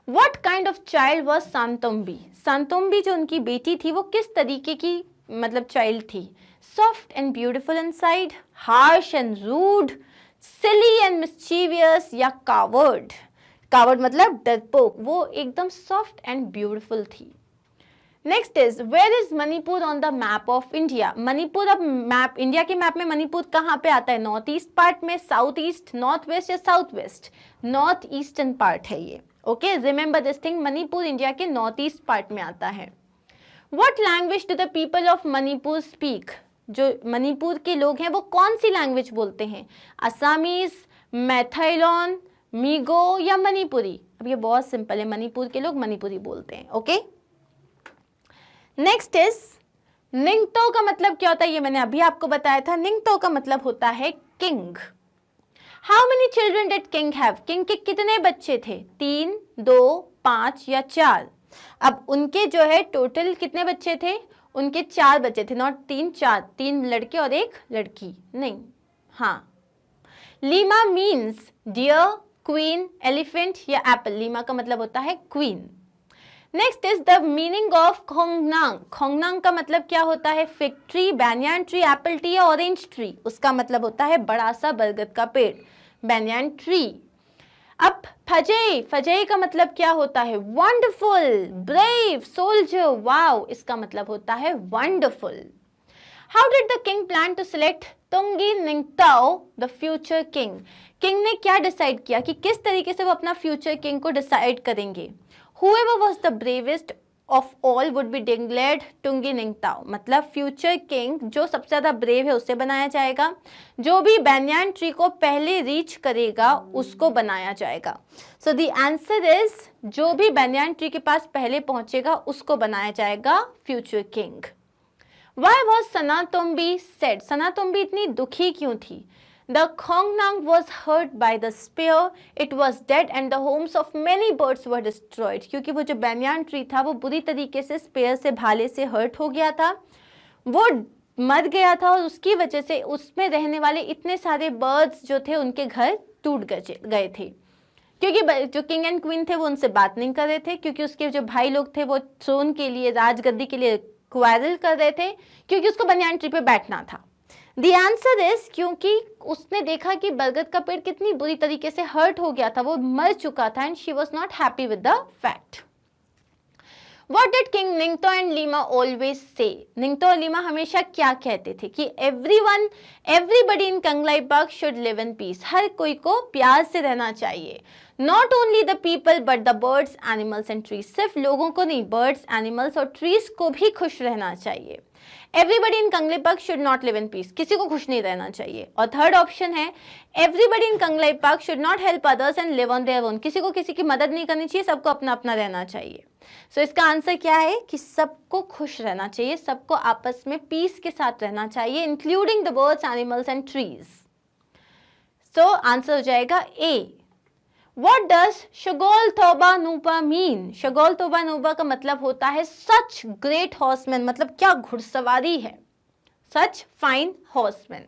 What kind of child was सांतोम्बी? सांतोम्बी जो उनकी बेटी थी वो किस तरीके की मतलब चाइल्ड थी? Soft and beautiful inside, harsh and rude, silly and mischievous या coward? Coward मतलब डरपोक. वो एकदम soft and beautiful थी. Next is where is Manipur on the map of India. Manipur अब मैप, इंडिया के मैप में मणिपुर कहाँ पे आता है? नॉर्थ ईस्ट पार्ट में, साउथ ईस्ट, नॉर्थ वेस्ट या south west? North eastern part है ये. Okay, remember this thing, Manipur India के नॉर्थ ईस्ट पार्ट में आता है. What language do the people of Manipur speak? जो मणिपुर के लोग हैं वो कौन सी लैंग्वेज बोलते हैं? असमीज, मैथाइलॉन, मीगो या मणिपुरी? अब ये बहुत सिंपल है, मणिपुर के लोग मणिपुरी बोलते हैं. ओके, नेक्स्ट इज निंगतो का मतलब क्या होता है? ये मैंने अभी आपको बताया था. निंगतो का मतलब होता है king. How many children did king have? King के कितने बच्चे थे? 3, 2, 5 या 4? अब उनके जो है टोटल कितने बच्चे थे? उनके 4 बच्चे थे. नॉट 3, 4. 3 लड़के और 1 लड़की नहीं. हाँ, Leima means deer, queen, elephant या एप्पल? लीमा का मतलब होता है queen. Next is the meaning of khongnang. खोंगनांग का मतलब क्या होता है? Fig tree, banyan tree, apple tree या ऑरेंज ट्री? उसका मतलब होता है बड़ा सा बरगद का पेड़, बैनियान ट्री. अब फजई, फजई का मतलब क्या होता है? वंडरफुल, ब्रेव, सोल्जर, वाओ, इसका मतलब होता है wonderful. How did the king plan to select Tunggi Ningthou the future king? King ने क्या डिसाइड किया कि किस तरीके से वो अपना फ्यूचर किंग को डिसाइड करेंगे? Whoever was the bravest of all would be declared Tungi Ningtao. मतलब फ्यूचर किंग जो सबसे ज्यादा ब्रेव है उसे बनाया जाएगा. जो भी बैनियान ट्री को पहले रीच करेगा उसको बनाया जाएगा. सो द आंसर इज जो भी बैनियान ट्री के पास पहले पहुंचेगा उसको बनाया जाएगा future king. Why was सनातोम्बी sad? सनातोम्बी इतनी दुखी क्यों थी? The Khongnang was hurt by the spear. It was dead and the homes of many birds were destroyed. क्योंकि वो जो बैनियान ट्री था वो बुरी तरीके से स्पेयर से, भाले से हर्ट हो गया था, वो मर गया था और उसकी वजह से उसमें रहने वाले इतने सारे बर्ड्स जो थे उनके घर टूट गए थे. क्योंकि जो किंग एंड क्वीन थे वो उनसे बात नहीं कर रहे थे, क्योंकि उसके जो भाई लोग थे वो थ्रोन के लिए, राजगद्दी के लिए क्वारल कर रहे थे, क्योंकि उसको बैनियान ट्री पे बैठना था. The answer is क्योंकि उसने देखा कि बरगद का पेड़ कितनी बुरी तरीके से हर्ट हो गया था, वो मर चुका था, and she was not happy with the fact. What did King Ningto and Lima always say? निंगतो और लीमा हमेशा क्या कहते थे? कि everybody in Kanglai Park should live in peace. हर कोई को प्यार से रहना चाहिए. Not only the people but the birds, animals and trees. सिर्फ लोगों को नहीं, birds, animals और trees को भी खुश रहना चाहिए. Everybody in Kanglai Park should not live in peace. किसी को खुश नहीं रहना चाहिए. और थर्ड ऑप्शन है Everybody in Kanglai Park should not help others and live on their own. किसी को किसी की मदद नहीं करनी चाहिए, सबको अपना अपना रहना चाहिए. सो इसका आंसर क्या है? कि सबको खुश रहना चाहिए, सबको आपस में पीस के साथ रहना चाहिए, including the birds, animals and trees. So answer हो जाएगा ए. What does शगोल तोबा नूबा मीन? शगोल तोबा नूबा का मतलब होता है सच ग्रेट हॉर्समैन. मतलब क्या घुड़सवारी है, such fine horseman.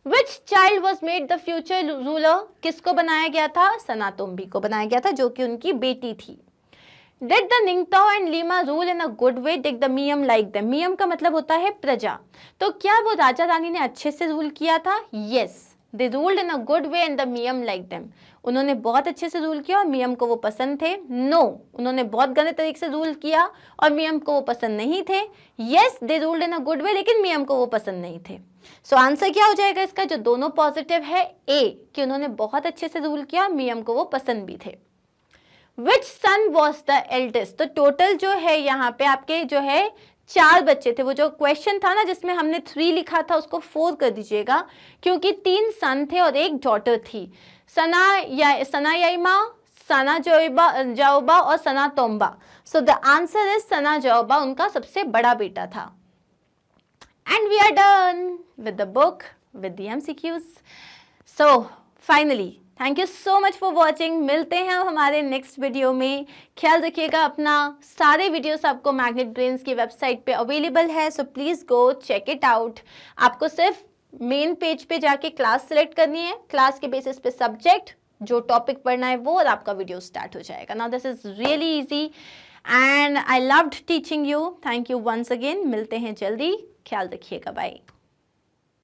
Which child was made the future ruler? किसको बनाया गया था? सनातोम्बी को बनाया गया था, जो कि उनकी बेटी थी. Did the Ningtao and Lima rule in a good way? Did the Miyam like them? Miyam का मतलब होता है प्रजा. तो क्या वो राजा रानी ने अच्छे से रूल किया था? Yes, they ruled in a good way and the Miyam liked them. उन्होंने बहुत अच्छे से रूल किया और मियम को वो पसंद थे. नो, उन्होंने बहुत गंदे तरीके से रूल किया और मियम को वो पसंद नहीं थे. Yes, they ruled in a good way, लेकिन मियम को वो पसंद नहीं थे. सो आंसर क्या हो जाएगा इसका? जो दोनों पॉजिटिव है, ए, कि उन्होंने बहुत अच्छे से रूल किया, मियम को वो पसंद भी थे. विच सन वॉज द एल्डेस्ट? तो टोटल जो है यहाँ पे आपके जो है 4 बच्चे थे. वो जो क्वेश्चन था ना जिसमें हमने 3 लिखा था उसको 4 कर दीजिएगा, क्योंकि 3 सन थे और 1 डॉटर थी. सनायाइमा, सना जाओबा और Sana Tomba. So the answer is Sana Jaoba उनका सबसे बड़ा बेटा था. And we are done with the book, with the MCQs. So finally thank you so much for watching. मिलते हैं हम हमारे नेक्स्ट वीडियो में. ख्याल रखिएगा अपना. सारे वीडियोस आपको मैग्नेट ब्रेन्स की वेबसाइट पे अवेलेबल है, so please go check it out. आपको सिर्फ मेन पेज पे जाके क्लास सेलेक्ट करनी है, क्लास के बेसिस पे सब्जेक्ट, जो टॉपिक पढ़ना है वो, और आपका वीडियो स्टार्ट हो जाएगा. Now this is really easy and I loved teaching you. Thank you once again. मिलते हैं जल्दी. ख्याल रखिएगा. बाय.